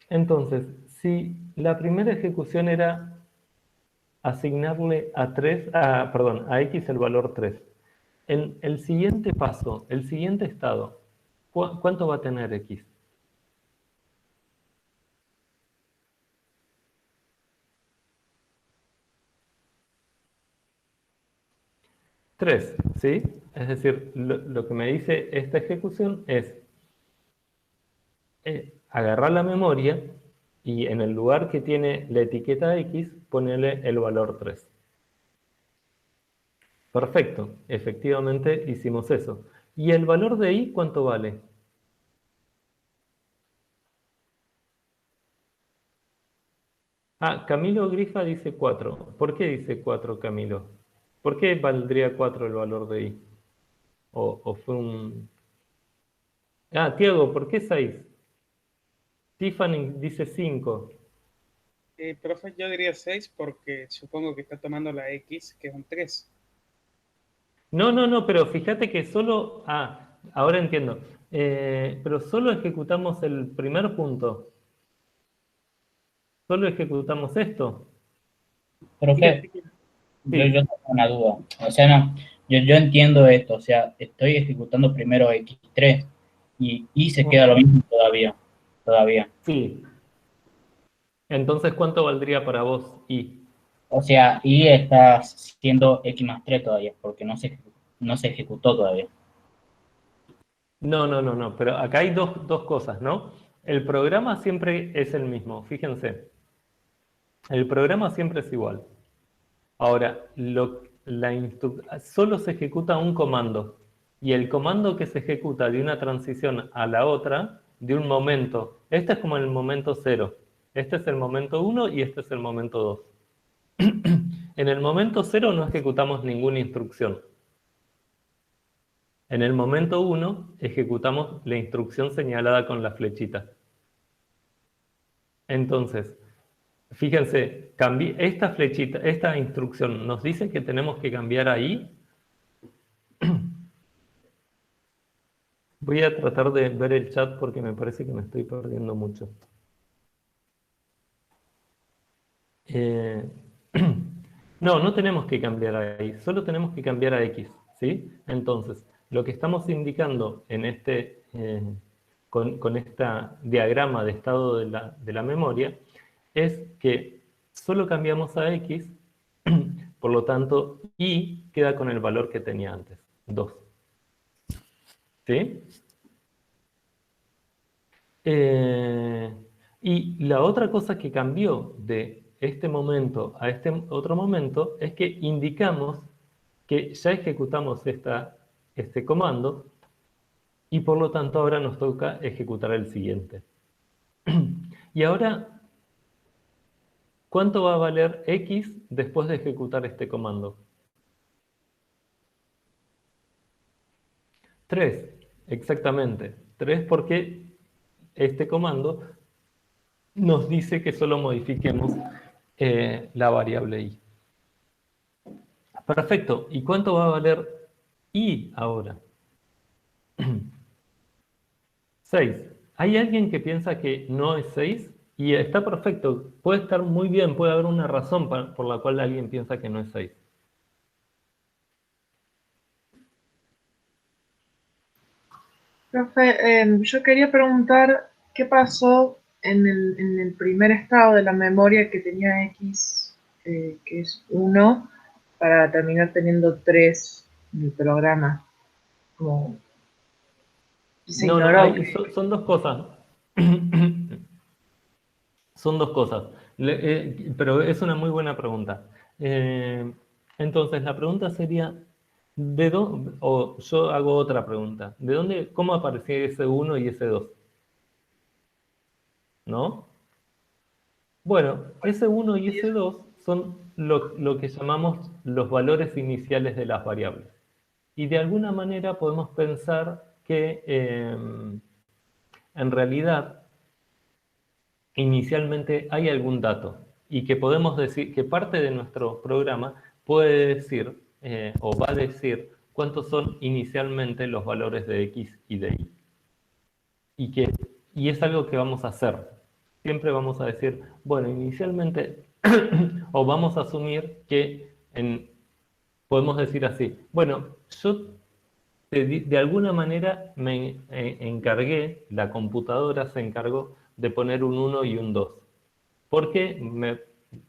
Entonces, si la primera ejecución era asignarle a x el valor 3, en el siguiente paso, el siguiente estado, ¿cuánto va a tener x? 3, ¿sí? Es decir, lo que me dice esta ejecución es agarrar la memoria y en el lugar que tiene la etiqueta x, ponerle el valor 3. Perfecto, efectivamente hicimos eso. ¿Y el valor de i cuánto vale? Ah, Camilo Grifa dice 4. ¿Por qué dice 4, Camilo? ¿Por qué valdría 4 el valor de i? ¿O fue un...? Ah, Tiago, ¿por qué 6? Tiffany dice 5. Profe, yo diría 6 porque supongo que está tomando la X, que es un 3. No, pero fíjate que solo... Ah, ahora entiendo. Pero solo ejecutamos el primer punto. Solo ejecutamos esto. Profe, yo Sí. tengo una duda. O sea, no, yo entiendo esto. O sea, estoy ejecutando primero X3 y se queda lo mismo todavía. Todavía. Sí. Entonces, ¿cuánto valdría para vos i? O sea, y está siendo X más 3 todavía, porque no se ejecutó todavía. No, pero acá hay dos cosas, ¿no? El programa siempre es el mismo, fíjense. El programa siempre es igual. Ahora, solo se ejecuta un comando. Y el comando que se ejecuta de una transición a la otra, de un momento, este es como el momento 0. Este es el momento 1 y este es el momento 2. En el momento 0 no ejecutamos ninguna instrucción. En el momento 1 ejecutamos la instrucción señalada con la flechita. Entonces, fíjense, esta flechita, esta instrucción nos dice que tenemos que cambiar ahí. Voy a tratar de ver el chat porque me parece que me estoy perdiendo mucho. Eh, no tenemos que cambiar ahí, solo tenemos que cambiar a X, ¿sí? Entonces, lo que estamos indicando en con este diagrama de estado de la memoria es que solo cambiamos a X, por lo tanto, Y queda con el valor que tenía antes, 2. ¿Sí? Y la otra cosa que cambió de este momento a este otro momento es que indicamos que ya ejecutamos este comando y por lo tanto ahora nos toca ejecutar el siguiente. Y ahora, ¿cuánto va a valer X después de ejecutar este comando? 3, exactamente. 3 porque este comando nos dice que solo modifiquemos la variable i. Perfecto. ¿Y cuánto va a valer i ahora? 6. ¿Hay alguien que piensa que no es 6? Y está perfecto. Puede estar muy bien. Puede haber una razón por la cual alguien piensa que no es 6. Profe, yo quería preguntar qué pasó en el primer estado de la memoria que tenía X, que es 1, para terminar teniendo 3 en el programa. Como, y se ignoró que... Son dos cosas. Son dos cosas. Pero es una muy buena pregunta. Entonces, la pregunta sería, ¿de dónde? O yo hago otra pregunta. ¿De dónde, cómo aparecía ese 1 y ese 2? ¿No? Bueno, ese 1 y ese 2 son lo que llamamos los valores iniciales de las variables. Y de alguna manera podemos pensar que en realidad inicialmente hay algún dato y que podemos decir que parte de nuestro programa puede decir o va a decir cuántos son inicialmente los valores de X y de Y. Y es algo que vamos a hacer. Siempre vamos a decir, bueno, inicialmente, o vamos a asumir que podemos decir así, bueno, yo de alguna manera me encargué, la computadora se encargó de poner un 1 y un 2. Porque,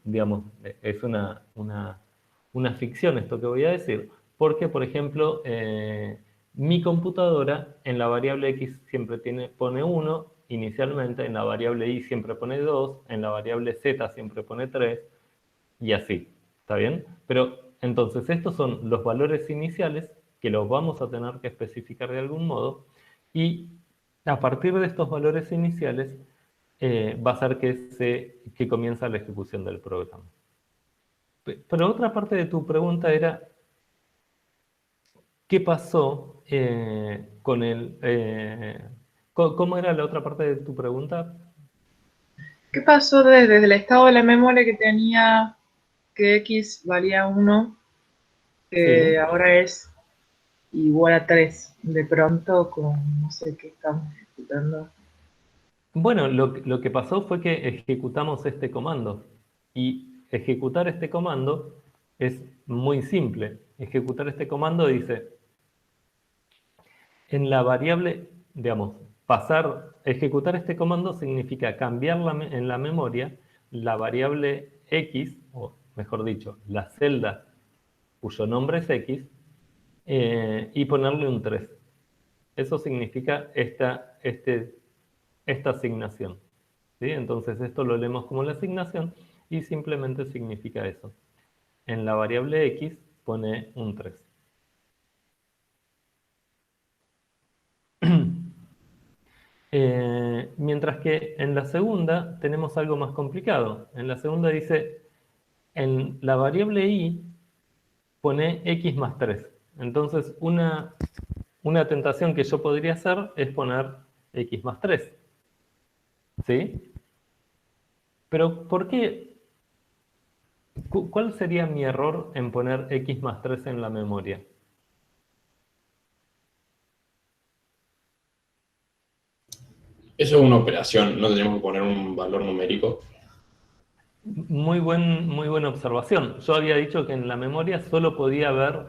digamos, es una ficción esto que voy a decir. Porque, por ejemplo, mi computadora en la variable x siempre pone 1 inicialmente, en la variable y siempre pone 2, en la variable z siempre pone 3, y así. ¿Está bien? Pero entonces estos son los valores iniciales que los vamos a tener que especificar de algún modo, y a partir de estos valores iniciales va a ser que comienza la ejecución del programa. Pero otra parte de tu pregunta era, ¿qué pasó con el... ¿Cómo era la otra parte de tu pregunta? ¿Qué pasó desde el estado de la memoria que tenía que X valía 1, que Sí. ahora es igual a 3? De pronto, con no sé qué estamos ejecutando. Bueno, lo que pasó fue que ejecutamos este comando. Y ejecutar este comando es muy simple. Ejecutar este comando dice, en la variable, digamos, ejecutar este comando significa cambiar en la memoria la variable X, o mejor dicho, la celda cuyo nombre es X, y ponerle un 3. Eso significa esta asignación. ¿Sí? Entonces esto lo leemos como la asignación y simplemente significa eso. En la variable X pone un 3. Mientras que en la segunda tenemos algo más complicado. En la segunda dice, en la variable y pone x más 3. Entonces una tentación que yo podría hacer es poner x más 3. ¿Sí? Pero ¿por qué? ¿Cuál sería mi error en poner x más 3 en la memoria? Eso es una operación, no tenemos que poner un valor numérico. Muy buena observación. Yo había dicho que en la memoria solo podía haber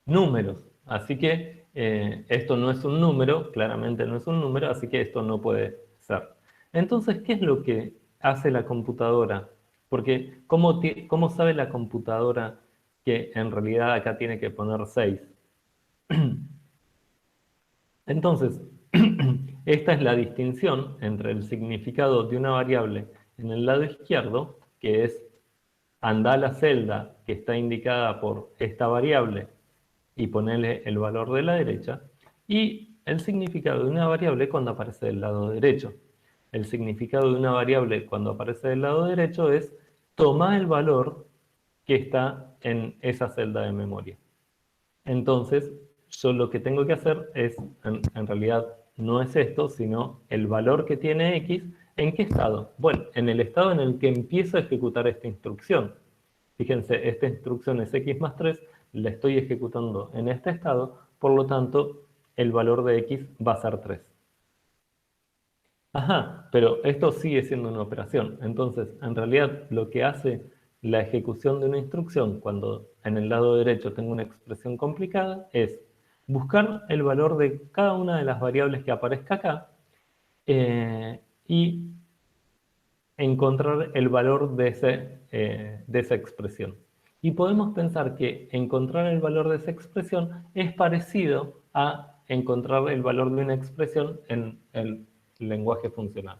números. Así que esto no es un número, claramente no es un número, así que esto no puede ser. Entonces, ¿qué es lo que hace la computadora? Porque, ¿cómo sabe la computadora que en realidad acá tiene que poner 6? Entonces, esta es la distinción entre el significado de una variable en el lado izquierdo, que es anda a la celda que está indicada por esta variable y ponerle el valor de la derecha, y el significado de una variable cuando aparece del lado derecho. El significado de una variable cuando aparece del lado derecho es tomar el valor que está en esa celda de memoria. Entonces, yo lo que tengo que hacer es, en realidad no es esto, sino el valor que tiene X, ¿en qué estado? Bueno, en el estado en el que empiezo a ejecutar esta instrucción. Fíjense, esta instrucción es X más 3, la estoy ejecutando en este estado, por lo tanto, el valor de X va a ser 3. Ajá, pero esto sigue siendo una operación. Entonces, en realidad, lo que hace la ejecución de una instrucción cuando en el lado derecho tengo una expresión complicada es buscar el valor de cada una de las variables que aparezca acá y encontrar el valor de esa expresión. Y podemos pensar que encontrar el valor de esa expresión es parecido a encontrar el valor de una expresión en el lenguaje funcional.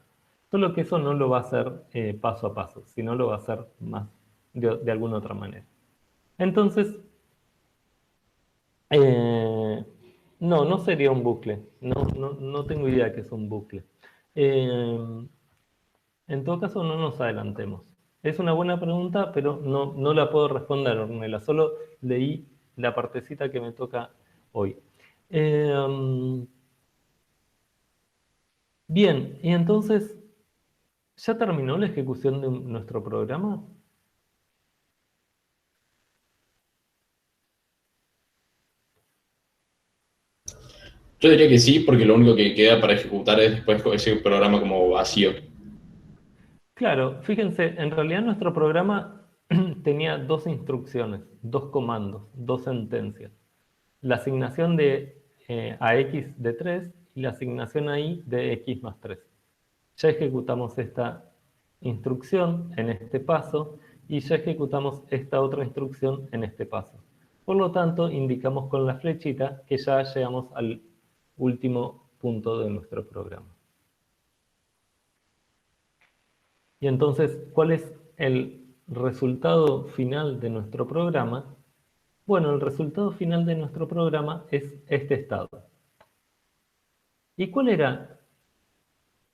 Solo que eso no lo va a hacer paso a paso, sino lo va a hacer más de alguna otra manera. Entonces, no sería un bucle. No tengo idea que es un bucle. En todo caso, no nos adelantemos. Es una buena pregunta, pero no la puedo responder, Ornella. Solo leí la partecita que me toca hoy. Bien, y entonces, ¿ya terminó la ejecución de nuestro programa? Yo diría que sí, porque lo único que queda para ejecutar es después ese programa como vacío. Claro, fíjense, en realidad nuestro programa tenía dos instrucciones, dos comandos, dos sentencias. La asignación a x de 3 y la asignación a y de x más 3. Ya ejecutamos esta instrucción en este paso y ya ejecutamos esta otra instrucción en este paso. Por lo tanto, indicamos con la flechita que ya llegamos al último punto de nuestro programa. Y entonces, ¿cuál es el resultado final de nuestro programa? Bueno, el resultado final de nuestro programa es este estado. ¿Y cuál era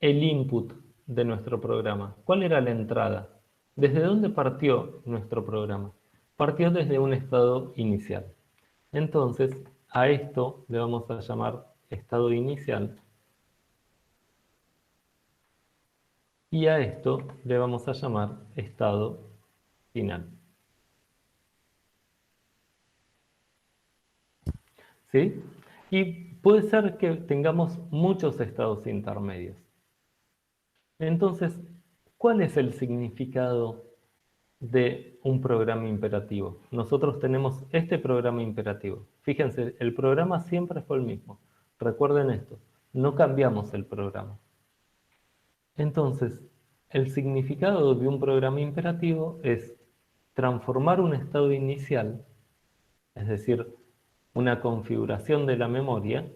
el input de nuestro programa? ¿Cuál era la entrada? ¿Desde dónde partió nuestro programa? Partió desde un estado inicial. Entonces, a esto le vamos a llamar estado inicial y a esto le vamos a llamar estado final. ¿Sí? Y puede ser que tengamos muchos estados intermedios. Entonces, ¿cuál es el significado de un programa imperativo? Nosotros tenemos este programa imperativo. Fíjense, el programa siempre fue el mismo. Recuerden esto, no cambiamos el programa. Entonces, el significado de un programa imperativo es transformar un estado inicial, es decir, una configuración de la memoria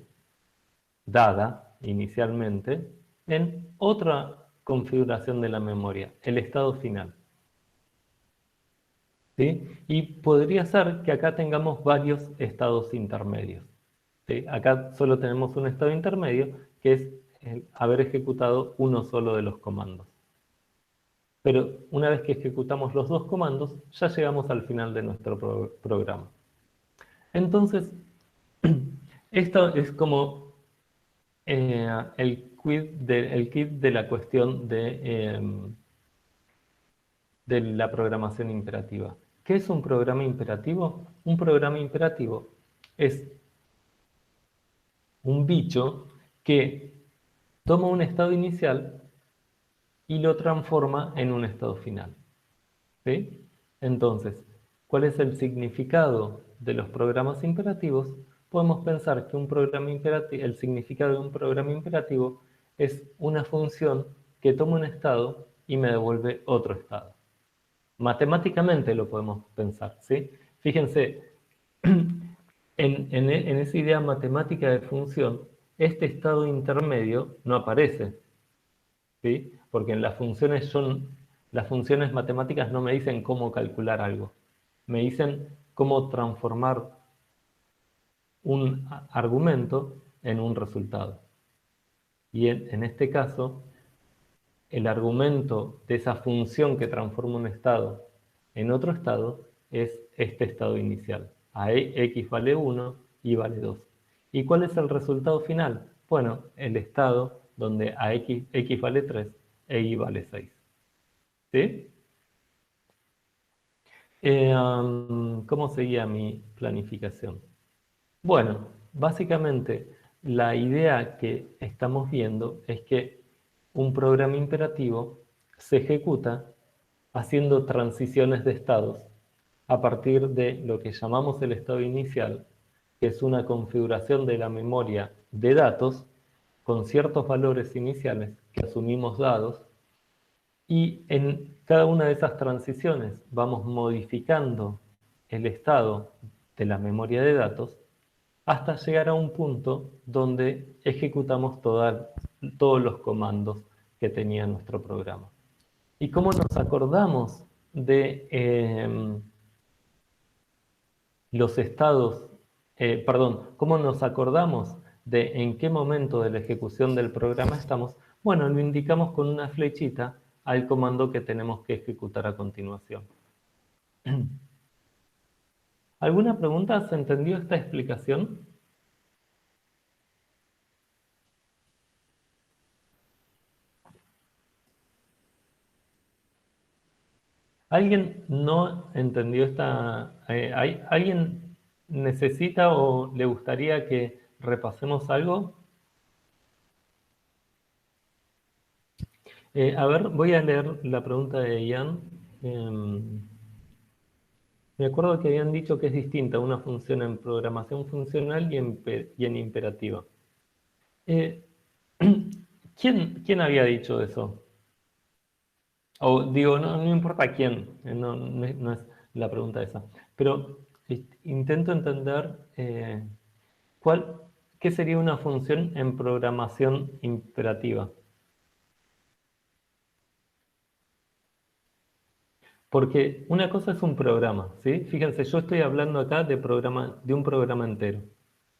dada inicialmente, en otra configuración de la memoria, el estado final. ¿Sí? Y podría ser que acá tengamos varios estados intermedios. ¿Sí? Acá solo tenemos un estado intermedio, que es haber ejecutado uno solo de los comandos. Pero una vez que ejecutamos los dos comandos, ya llegamos al final de nuestro programa. Entonces, esto es como el kit de la cuestión de la programación imperativa. ¿Qué es un programa imperativo? Un programa imperativo es un bicho que toma un estado inicial y lo transforma en un estado final. ¿Sí? Entonces, ¿cuál es el significado de los programas imperativos? Podemos pensar que el significado de un programa imperativo es una función que toma un estado y me devuelve otro estado. Matemáticamente lo podemos pensar, ¿sí? Fíjense, en esa idea matemática de función, este estado intermedio no aparece, ¿sí? Porque en las funciones matemáticas no me dicen cómo calcular algo, me dicen cómo transformar un argumento en un resultado. Y en este caso, el argumento de esa función que transforma un estado en otro estado es este estado inicial. A x vale 1, y vale 2. ¿Y cuál es el resultado final? Bueno, el estado donde a x vale 3 e y vale 6. ¿Sí? ¿Cómo seguía mi planificación? Bueno, básicamente la idea que estamos viendo es que un programa imperativo se ejecuta haciendo transiciones de estados a partir de lo que llamamos el estado inicial, que es una configuración de la memoria de datos con ciertos valores iniciales que asumimos dados, y en cada una de esas transiciones vamos modificando el estado de la memoria de datos hasta llegar a un punto donde ejecutamos todos los comandos que tenía nuestro programa. ¿Y cómo nos acordamos de los estados, cómo nos acordamos de en qué momento de la ejecución del programa estamos? Bueno, lo indicamos con una flechita al comando que tenemos que ejecutar a continuación. ¿Alguna pregunta? ¿Se entendió esta explicación? ¿Alguien no entendió esta? ¿Alguien necesita o le gustaría que repasemos algo? A ver, voy a leer la pregunta de Ian. Me acuerdo que habían dicho que es distinta una función en programación funcional y en imperativa. ¿Quién había dicho eso? O digo, no importa quién, no es la pregunta esa. Pero intento entender qué sería una función en programación imperativa. Porque una cosa es un programa, ¿sí? Fíjense, yo estoy hablando acá de un programa entero,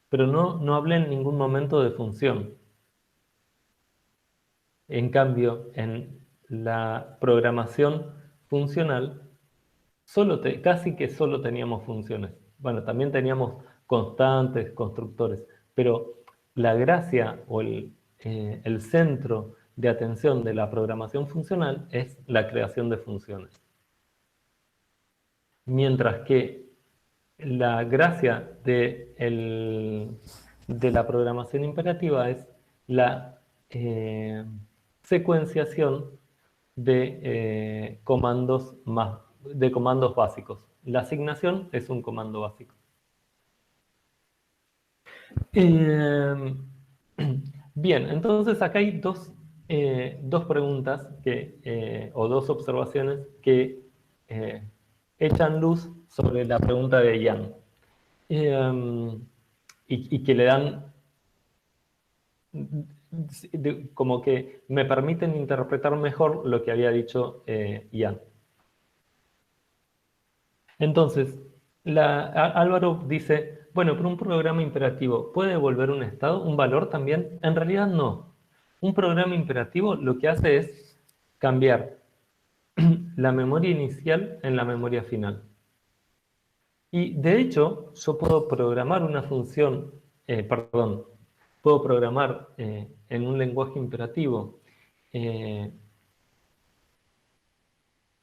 pero no hablé en ningún momento de función. En cambio, en la programación funcional, casi que solo teníamos funciones. Bueno, también teníamos constantes, constructores, pero la gracia o el centro de atención de la programación funcional es la creación de funciones. Mientras que la gracia de la programación imperativa es la secuenciación de comandos básicos. La asignación es un comando básico. Bien, entonces acá hay dos preguntas o dos observaciones que echan luz sobre la pregunta de Ian y que le dan como que me permiten interpretar mejor lo que había dicho Ian. Entonces, Álvaro dice, bueno, pero un programa imperativo, ¿puede devolver un estado, un valor también? En realidad no. Un programa imperativo lo que hace es cambiar la memoria inicial en la memoria final. Y de hecho, yo puedo programar una función, puedo programar en un lenguaje imperativo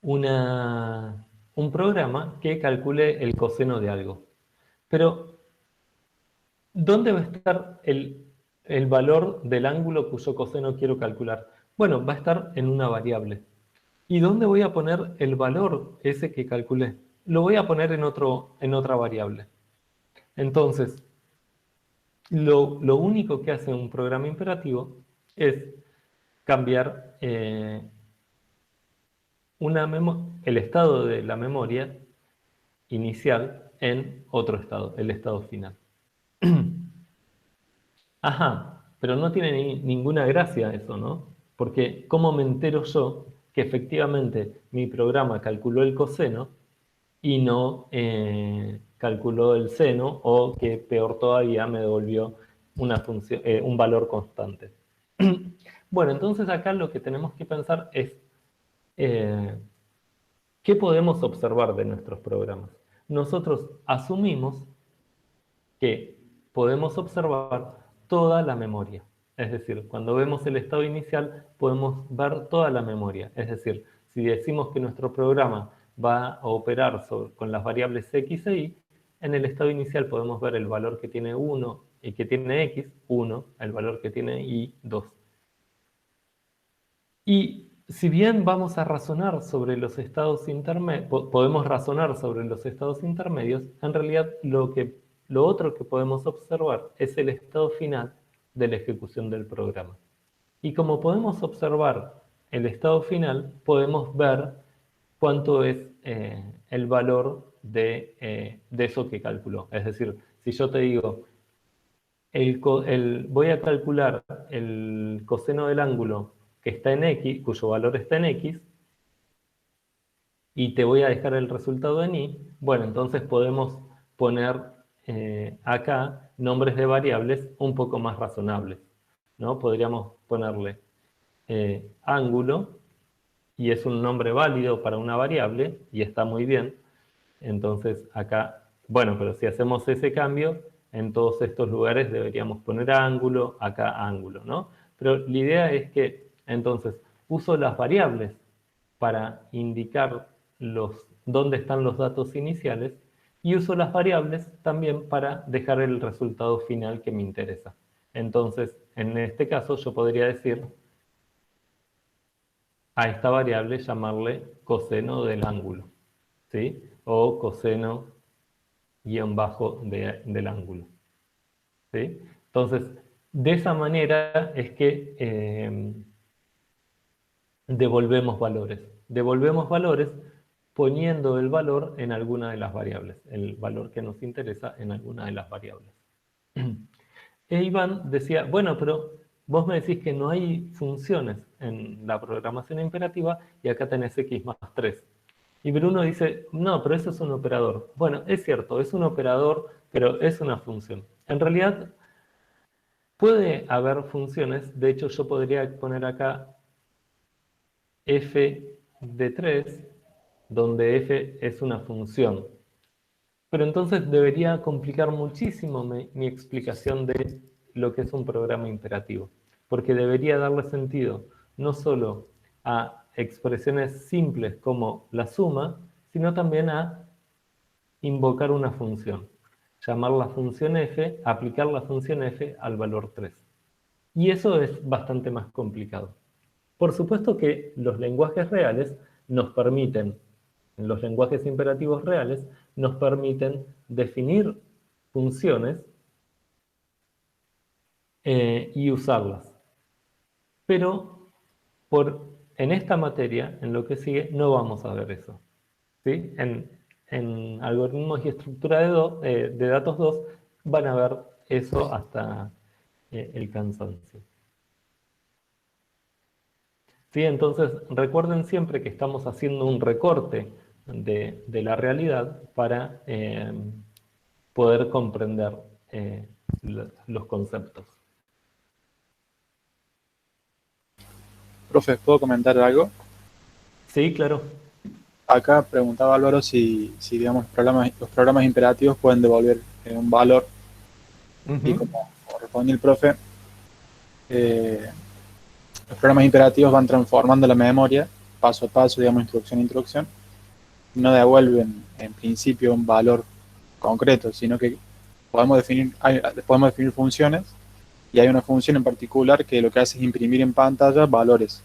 un programa que calcule el coseno de algo. Pero, ¿dónde va a estar el valor del ángulo cuyo coseno quiero calcular? Bueno, va a estar en una variable. ¿Y dónde voy a poner el valor ese que calculé? Lo voy a poner en otra variable. Entonces, lo único que hace un programa imperativo es cambiar el estado de la memoria inicial en otro estado, el estado final. Ajá, pero no tiene ninguna gracia eso, ¿no? Porque ¿cómo me entero yo que efectivamente mi programa calculó el coseno y no calculó el seno, o que peor todavía me devolvió un valor constante? Bueno, entonces acá lo que tenemos que pensar es ¿qué podemos observar de nuestros programas? Nosotros asumimos que podemos observar toda la memoria. Es decir, cuando vemos el estado inicial podemos ver toda la memoria. Es decir, si decimos que nuestro programa va a operar con las variables x e y, en el estado inicial podemos ver el valor que tiene 1 y que tiene x, 1, el valor que tiene y, 2. Y si bien vamos a razonar sobre los estados intermedios, podemos razonar sobre los estados intermedios, en realidad lo otro que podemos observar es el estado final de la ejecución del programa. Y como podemos observar el estado final, podemos ver cuánto es el valor de eso que calculó. Es decir, si yo te digo, voy a calcular el coseno del ángulo que está en x, cuyo valor está en x, y te voy a dejar el resultado en y, bueno, entonces podemos poner acá nombres de variables un poco más razonables, ¿no? Podríamos ponerle ángulo, y es un nombre válido para una variable, y está muy bien. Entonces acá, bueno, pero si hacemos ese cambio, en todos estos lugares deberíamos poner ángulo, acá ángulo, ¿no? Pero la idea es que, entonces, uso las variables para indicar dónde están los datos iniciales, y uso las variables también para dejar el resultado final que me interesa. Entonces, en este caso, yo podría decir a esta variable llamarle coseno del ángulo, ¿sí? O coseno guión bajo del ángulo, ¿sí? Entonces, de esa manera es que devolvemos valores. Devolvemos valores poniendo el valor en alguna de las variables, el valor que nos interesa en alguna de las variables. E Iván decía, bueno, pero vos me decís que no hay funciones en la programación imperativa y acá tenés x más 3. Y Bruno dice, no, pero eso es un operador. Bueno, es cierto, es un operador, pero es una función. En realidad, puede haber funciones, de hecho yo podría poner acá f de 3, donde f es una función. Pero entonces debería complicar muchísimo mi explicación de lo que es un programa imperativo, porque debería darle sentido no solo a expresiones simples como la suma, sino también a invocar una función, llamar la función f, aplicar la función f al valor 3. Y eso es bastante más complicado. Por supuesto que los lenguajes reales nos permiten, los lenguajes imperativos reales, nos permiten definir funciones y usarlas. Pero en esta materia, en lo que sigue, no vamos a ver eso. ¿Sí? En algoritmos y estructura de datos 2 van a ver eso hasta el cansancio. ¿Sí? Entonces, recuerden siempre que estamos haciendo un recorte de la realidad para poder comprender los conceptos. Profe, ¿puedo comentar algo? Sí, claro. Acá preguntaba Álvaro si digamos, los programas imperativos pueden devolver un valor. Y como respondió el profe, los programas imperativos van transformando la memoria paso a paso, digamos, instrucción a instrucción. No devuelven en principio un valor concreto, sino que podemos definir funciones, y hay una función en particular que lo que hace es imprimir en pantalla valores.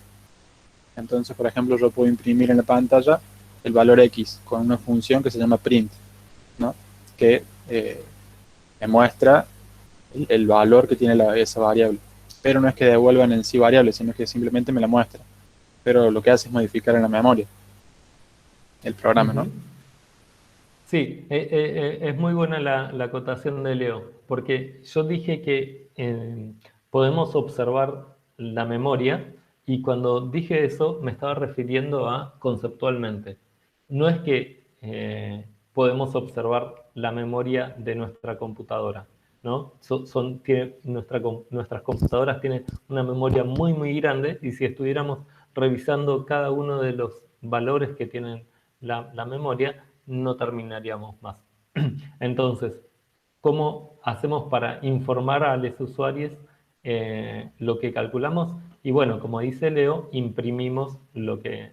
Entonces, por ejemplo, yo puedo imprimir en la pantalla el valor X con una función que se llama print, ¿no? Que me muestra el valor que tiene esa variable. Pero no es que devuelvan en sí variable, sino que simplemente me la muestra. Pero lo que hace es modificar en la memoria el programa, ¿no? Sí, es muy buena la acotación de Leo, porque yo dije que podemos observar la memoria, y cuando dije eso me estaba refiriendo a conceptualmente. No es que podemos observar la memoria de nuestra computadora, ¿no? Nuestras computadoras tienen una memoria muy, muy grande, y si estuviéramos revisando cada uno de los valores que tienen la memoria, no terminaríamos más. Entonces, ¿cómo hacemos para informar a los usuarios lo que calculamos? Y bueno, como dice Leo, imprimimos el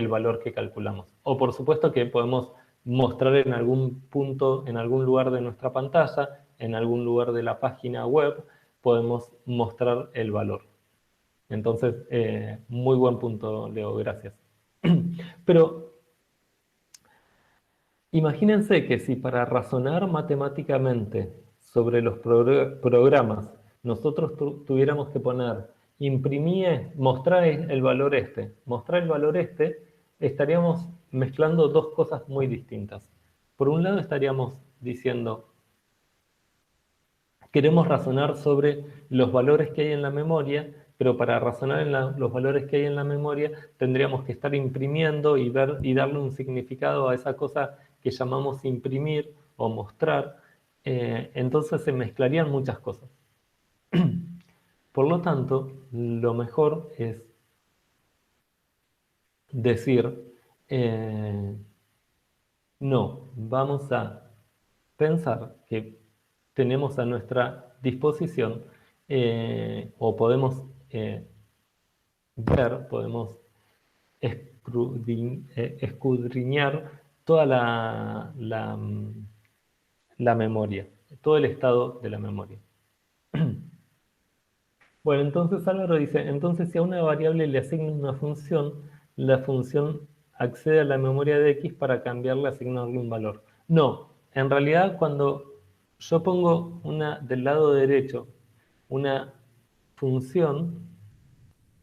valor que calculamos. O por supuesto que podemos mostrar en algún punto, en algún lugar de nuestra pantalla, en algún lugar de la página web, podemos mostrar el valor. Entonces, muy buen punto, Leo, gracias. Pero imagínense que si para razonar matemáticamente sobre los programas nosotros tuviéramos que poner, mostrar el valor mostrar el valor estaríamos mezclando dos cosas muy distintas. Por un lado estaríamos diciendo, queremos razonar sobre los valores que hay en la memoria, pero para razonar en los valores que hay en la memoria tendríamos que estar imprimiendo y darle un significado a esa cosa que llamamos imprimir o mostrar. Entonces se mezclarían muchas cosas. Por lo tanto, lo mejor es decir, no, vamos a pensar que tenemos a nuestra disposición o podemos podemos escudriñar toda la memoria, todo el estado de la memoria. Bueno, entonces Álvaro dice, entonces si a una variable le asigno una función, la función accede a la memoria de X para cambiarle, asignarle un valor. No, en realidad cuando yo pongo del lado derecho una función,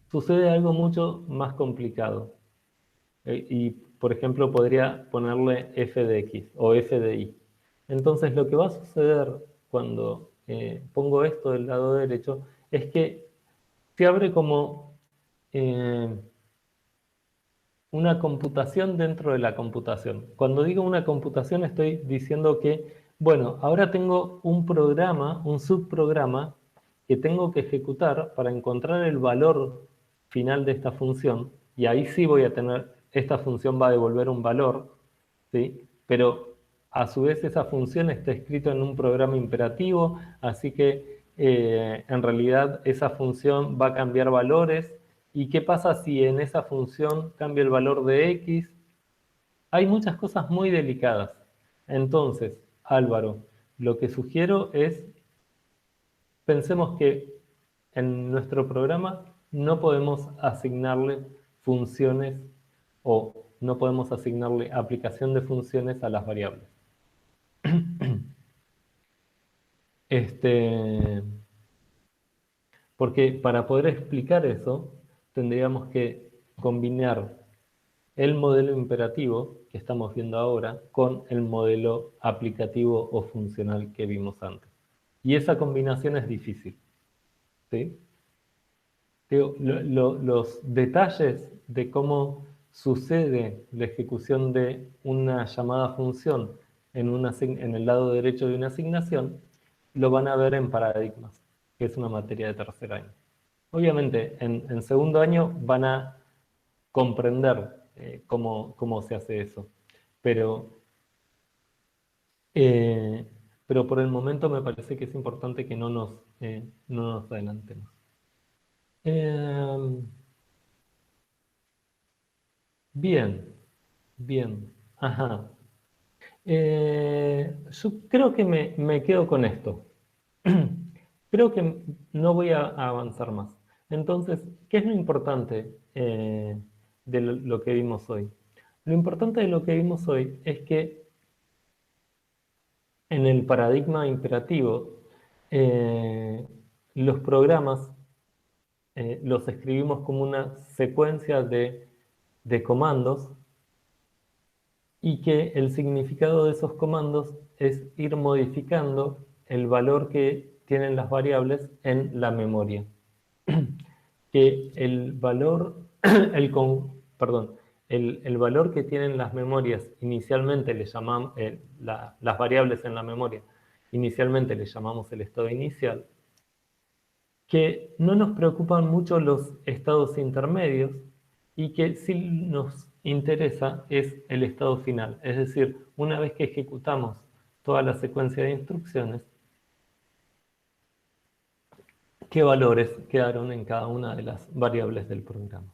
sucede algo mucho más complicado. Y, por ejemplo, podría ponerle f de x o f de y. Entonces, lo que va a suceder cuando pongo esto del lado derecho es que se abre como una computación dentro de la computación. Cuando digo una computación estoy diciendo que, bueno, ahora tengo un programa, un subprograma que tengo que ejecutar para encontrar el valor final de esta función, y ahí sí voy a tener, esta función va a devolver un valor, ¿sí? Pero a su vez esa función está escrita en un programa imperativo, así que en realidad esa función va a cambiar valores. ¿Y qué pasa si en esa función cambia el valor de x? Hay muchas cosas muy delicadas. Entonces, Álvaro, lo que sugiero es, pensemos que en nuestro programa no podemos asignarle funciones o no podemos asignarle aplicación de funciones a las variables. Porque para poder explicar eso, tendríamos que combinar el modelo imperativo que estamos viendo ahora con el modelo aplicativo o funcional que vimos antes. Y esa combinación es difícil, ¿sí? Los detalles de cómo sucede la ejecución de una llamada función en el lado derecho de una asignación, lo van a ver en paradigmas, que es una materia de tercer año. Obviamente, en segundo año van a comprender cómo se hace eso, pero por el momento me parece que es importante que no nos adelantemos. Bien, ajá. Yo creo que me quedo con esto. Creo que no voy a avanzar más. Entonces, ¿qué es lo importante de lo que vimos hoy? Lo importante de lo que vimos hoy es que en el paradigma imperativo, los programas los escribimos como una secuencia de comandos, y que el significado de esos comandos es ir modificando el valor que tienen las variables en la memoria. Que el valor, el valor que tienen las memorias, inicialmente le llamamos, las variables en la memoria, inicialmente le llamamos el estado inicial, que no nos preocupan mucho los estados intermedios, y que sí nos interesa es el estado final, es decir, una vez que ejecutamos toda la secuencia de instrucciones, qué valores quedaron en cada una de las variables del programa.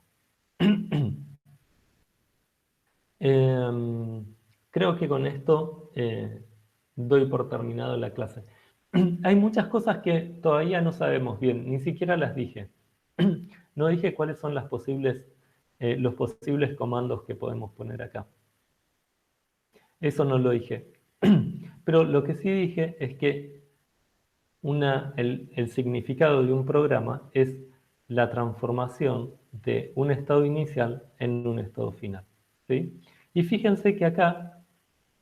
Creo que con esto doy por terminado la clase. Hay muchas cosas que todavía no sabemos bien, ni siquiera las dije. No dije cuáles son los posibles comandos que podemos poner acá. Eso no lo dije. Pero lo que sí dije es que el significado de un programa es la transformación de un estado inicial en un estado final, ¿sí? Y fíjense que acá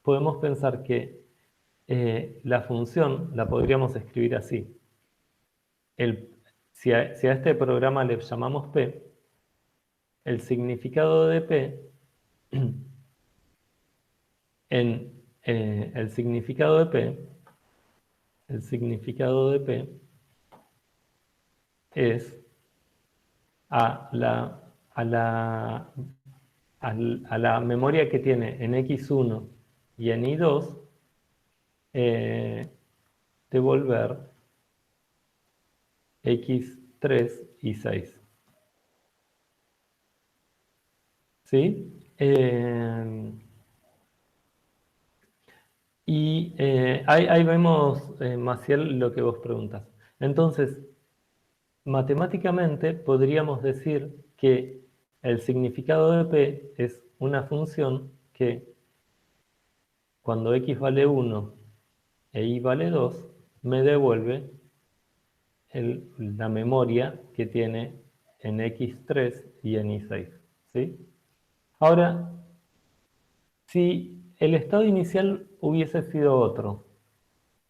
podemos pensar que la función la podríamos escribir así. Si a este programa le llamamos P, el significado de P el significado de P es a la memoria que tiene en X1 y en Y2 devolver X3 y 6. ¿Sí? Y ahí vemos, Maciel, lo que vos preguntas. Entonces, matemáticamente podríamos decir que el significado de P es una función que cuando X vale 1 e Y vale 2, me devuelve la memoria que tiene en X3 y en Y6. ¿Sí? Ahora, si el estado inicial hubiese sido otro,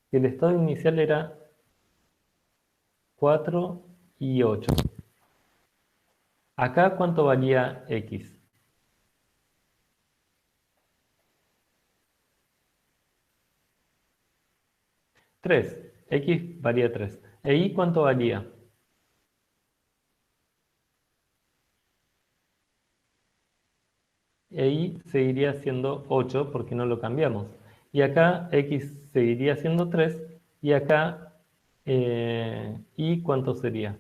si el estado inicial era 4 y 8, ¿acá cuánto valía X? 3. X valía 3. ¿E Y cuánto valía? E Y seguiría siendo 8 porque no lo cambiamos. Y acá X seguiría siendo 3. Y acá Y cuánto sería.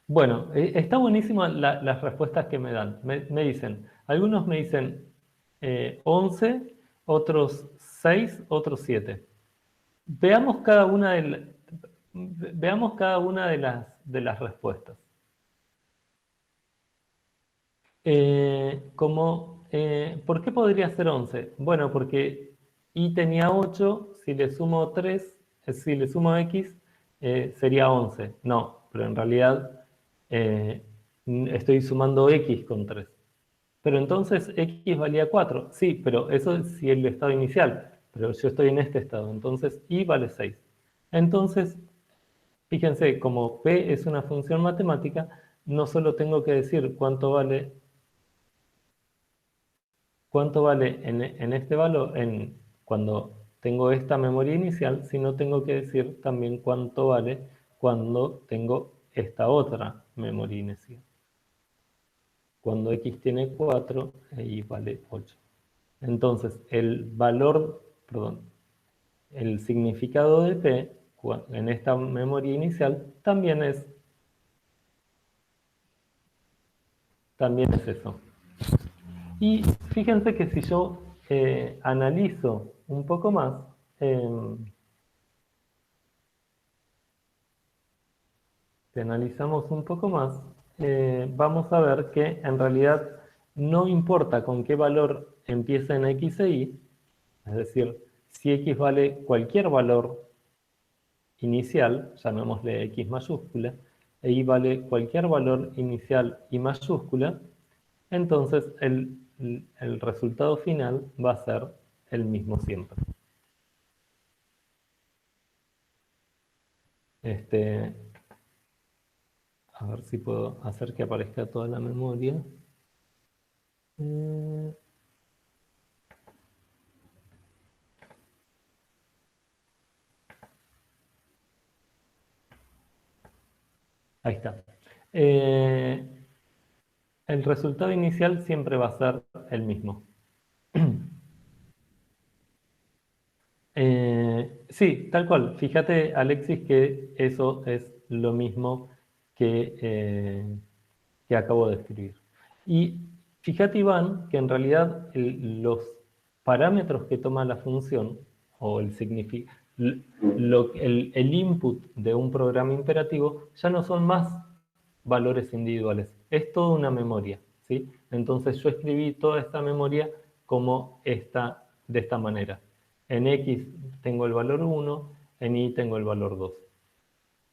Bueno, está buenísima las respuestas que me dan. Me dicen, algunos me dicen 11, otros 6, otros 7. Veamos cada una de las respuestas. ¿Por qué podría ser 11? Bueno, porque Y tenía 8, si le sumo 3, si le sumo X, sería 11. No, pero en realidad estoy sumando X con 3. Pero entonces X valía 4. Sí, pero eso es si el estado inicial. Pero yo estoy en este estado, entonces Y vale 6. Entonces, fíjense, como P es una función matemática, no solo tengo que decir cuánto vale en este valor, cuando tengo esta memoria inicial, sino tengo que decir también cuánto vale cuando tengo esta otra memoria inicial. Cuando X tiene 4, Y vale 8. Entonces, el significado de P en esta memoria inicial también es eso. Y fíjense que si yo analizo un poco más, si analizamos un poco más, vamos a ver que en realidad no importa con qué valor empiecen X e Y, es decir, si X vale cualquier valor inicial, llamémosle X mayúscula, e Y vale cualquier valor inicial Y mayúscula, entonces el resultado final va a ser el mismo siempre. A ver si puedo hacer que aparezca toda la memoria. Ahí está. El resultado inicial siempre va a ser el mismo. Sí, tal cual. Fíjate, Alexis, que eso es lo mismo que acabo de escribir. Y fíjate, Iván, que en realidad los parámetros que toma la función, o el input de un programa imperativo, ya no son más valores individuales, es toda una memoria, ¿sí? Entonces yo escribí toda esta memoria como de esta manera. En X tengo el valor 1, en Y tengo el valor 2.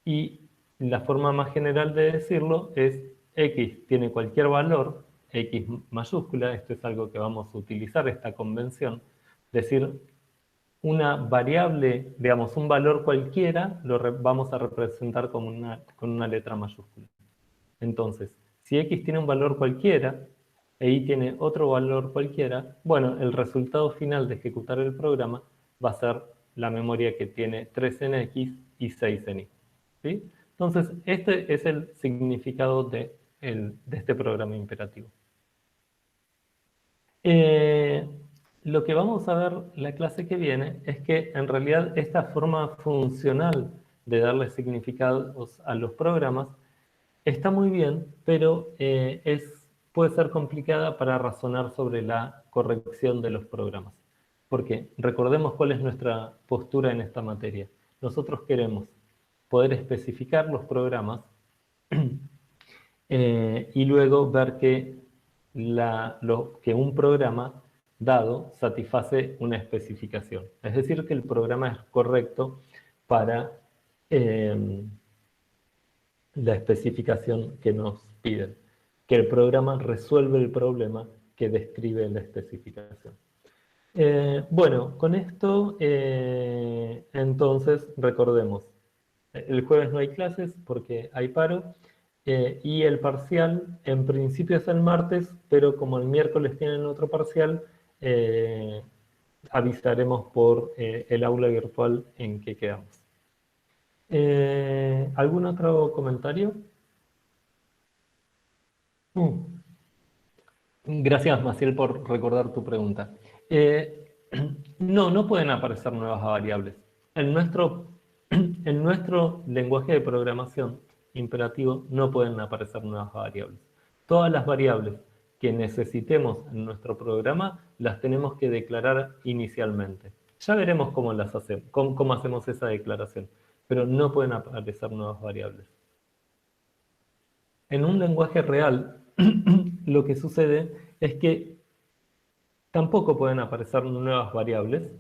Y la forma más general de decirlo es X tiene cualquier valor, X mayúscula, esto es algo que vamos a utilizar, esta convención, decir una variable, digamos, un valor cualquiera, vamos a representar con una letra mayúscula. Entonces, si X tiene un valor cualquiera, e Y tiene otro valor cualquiera, bueno, el resultado final de ejecutar el programa va a ser la memoria que tiene 3 en X y 6 en Y. ¿Sí? Entonces, este es el significado de este programa imperativo. Lo que vamos a ver la clase que viene es que en realidad esta forma funcional de darle significados a los programas está muy bien, pero puede ser complicada para razonar sobre la corrección de los programas. Porque recordemos cuál es nuestra postura en esta materia. Nosotros queremos poder especificar los programas y luego ver que un programa dado satisface una especificación. Es decir, que el programa es correcto para la especificación que nos piden. Que el programa resuelve el problema que describe la especificación. Bueno, con esto, entonces, recordemos, el jueves no hay clases porque hay paro. Y el parcial, en principio es el martes, pero como el miércoles tienen otro parcial, avisaremos por el aula virtual en que quedamos. ¿Algún otro comentario? Gracias, Maciel, por recordar tu pregunta. No pueden aparecer nuevas variables. En nuestro lenguaje de programación imperativo no pueden aparecer nuevas variables. Todas las variables que necesitemos en nuestro programa las tenemos que declarar inicialmente. Ya veremos cómo hacemos esa declaración, pero no pueden aparecer nuevas variables. En un lenguaje real, lo que sucede es que tampoco pueden aparecer nuevas variables,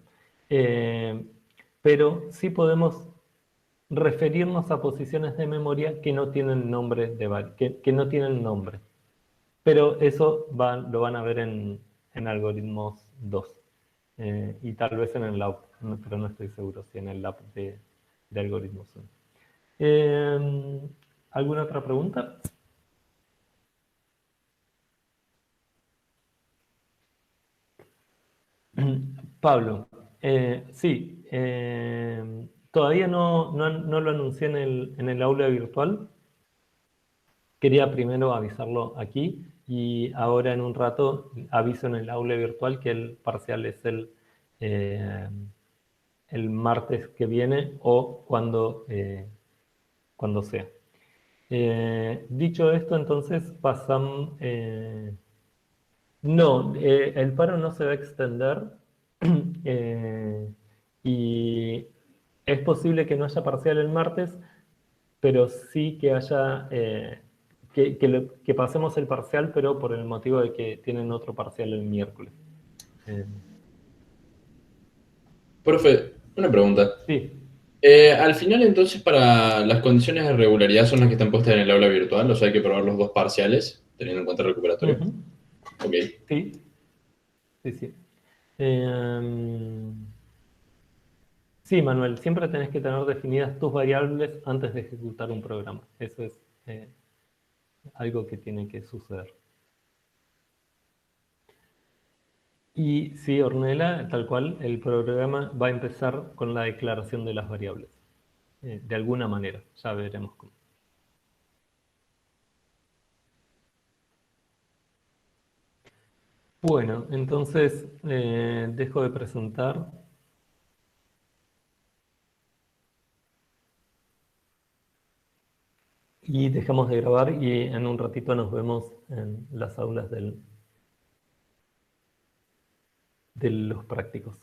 pero sí podemos referirnos a posiciones de memoria que no tienen nombre, que no tienen nombre. Pero eso lo van a ver en algoritmos 2. Y tal vez en el lab, pero no estoy seguro si en el lab de algoritmos 1. ¿Alguna otra pregunta? Pablo, sí, todavía no lo anuncié en el aula virtual. Quería primero avisarlo aquí y ahora en un rato aviso en el aula virtual que el parcial es el martes que viene o cuando sea. Dicho esto, entonces pasamos... No, el paro no se va a extender y es posible que no haya parcial el martes, pero sí que haya, que pasemos el parcial, pero por el motivo de que tienen otro parcial el miércoles. Profe, una pregunta. Sí. Al final, entonces, para las condiciones de regularidad son las que están puestas en el aula virtual, o sea, hay que probar los dos parciales, teniendo en cuenta el recuperatorio. Ok. Sí. Sí, Manuel, siempre tenés que tener definidas tus variables antes de ejecutar un programa. Eso es algo que tiene que suceder. Y sí, Ornella, tal cual, el programa va a empezar con la declaración de las variables. De alguna manera, ya veremos cómo. Bueno, entonces dejo de presentar. Y dejamos de grabar y en un ratito nos vemos en las aulas de los prácticos.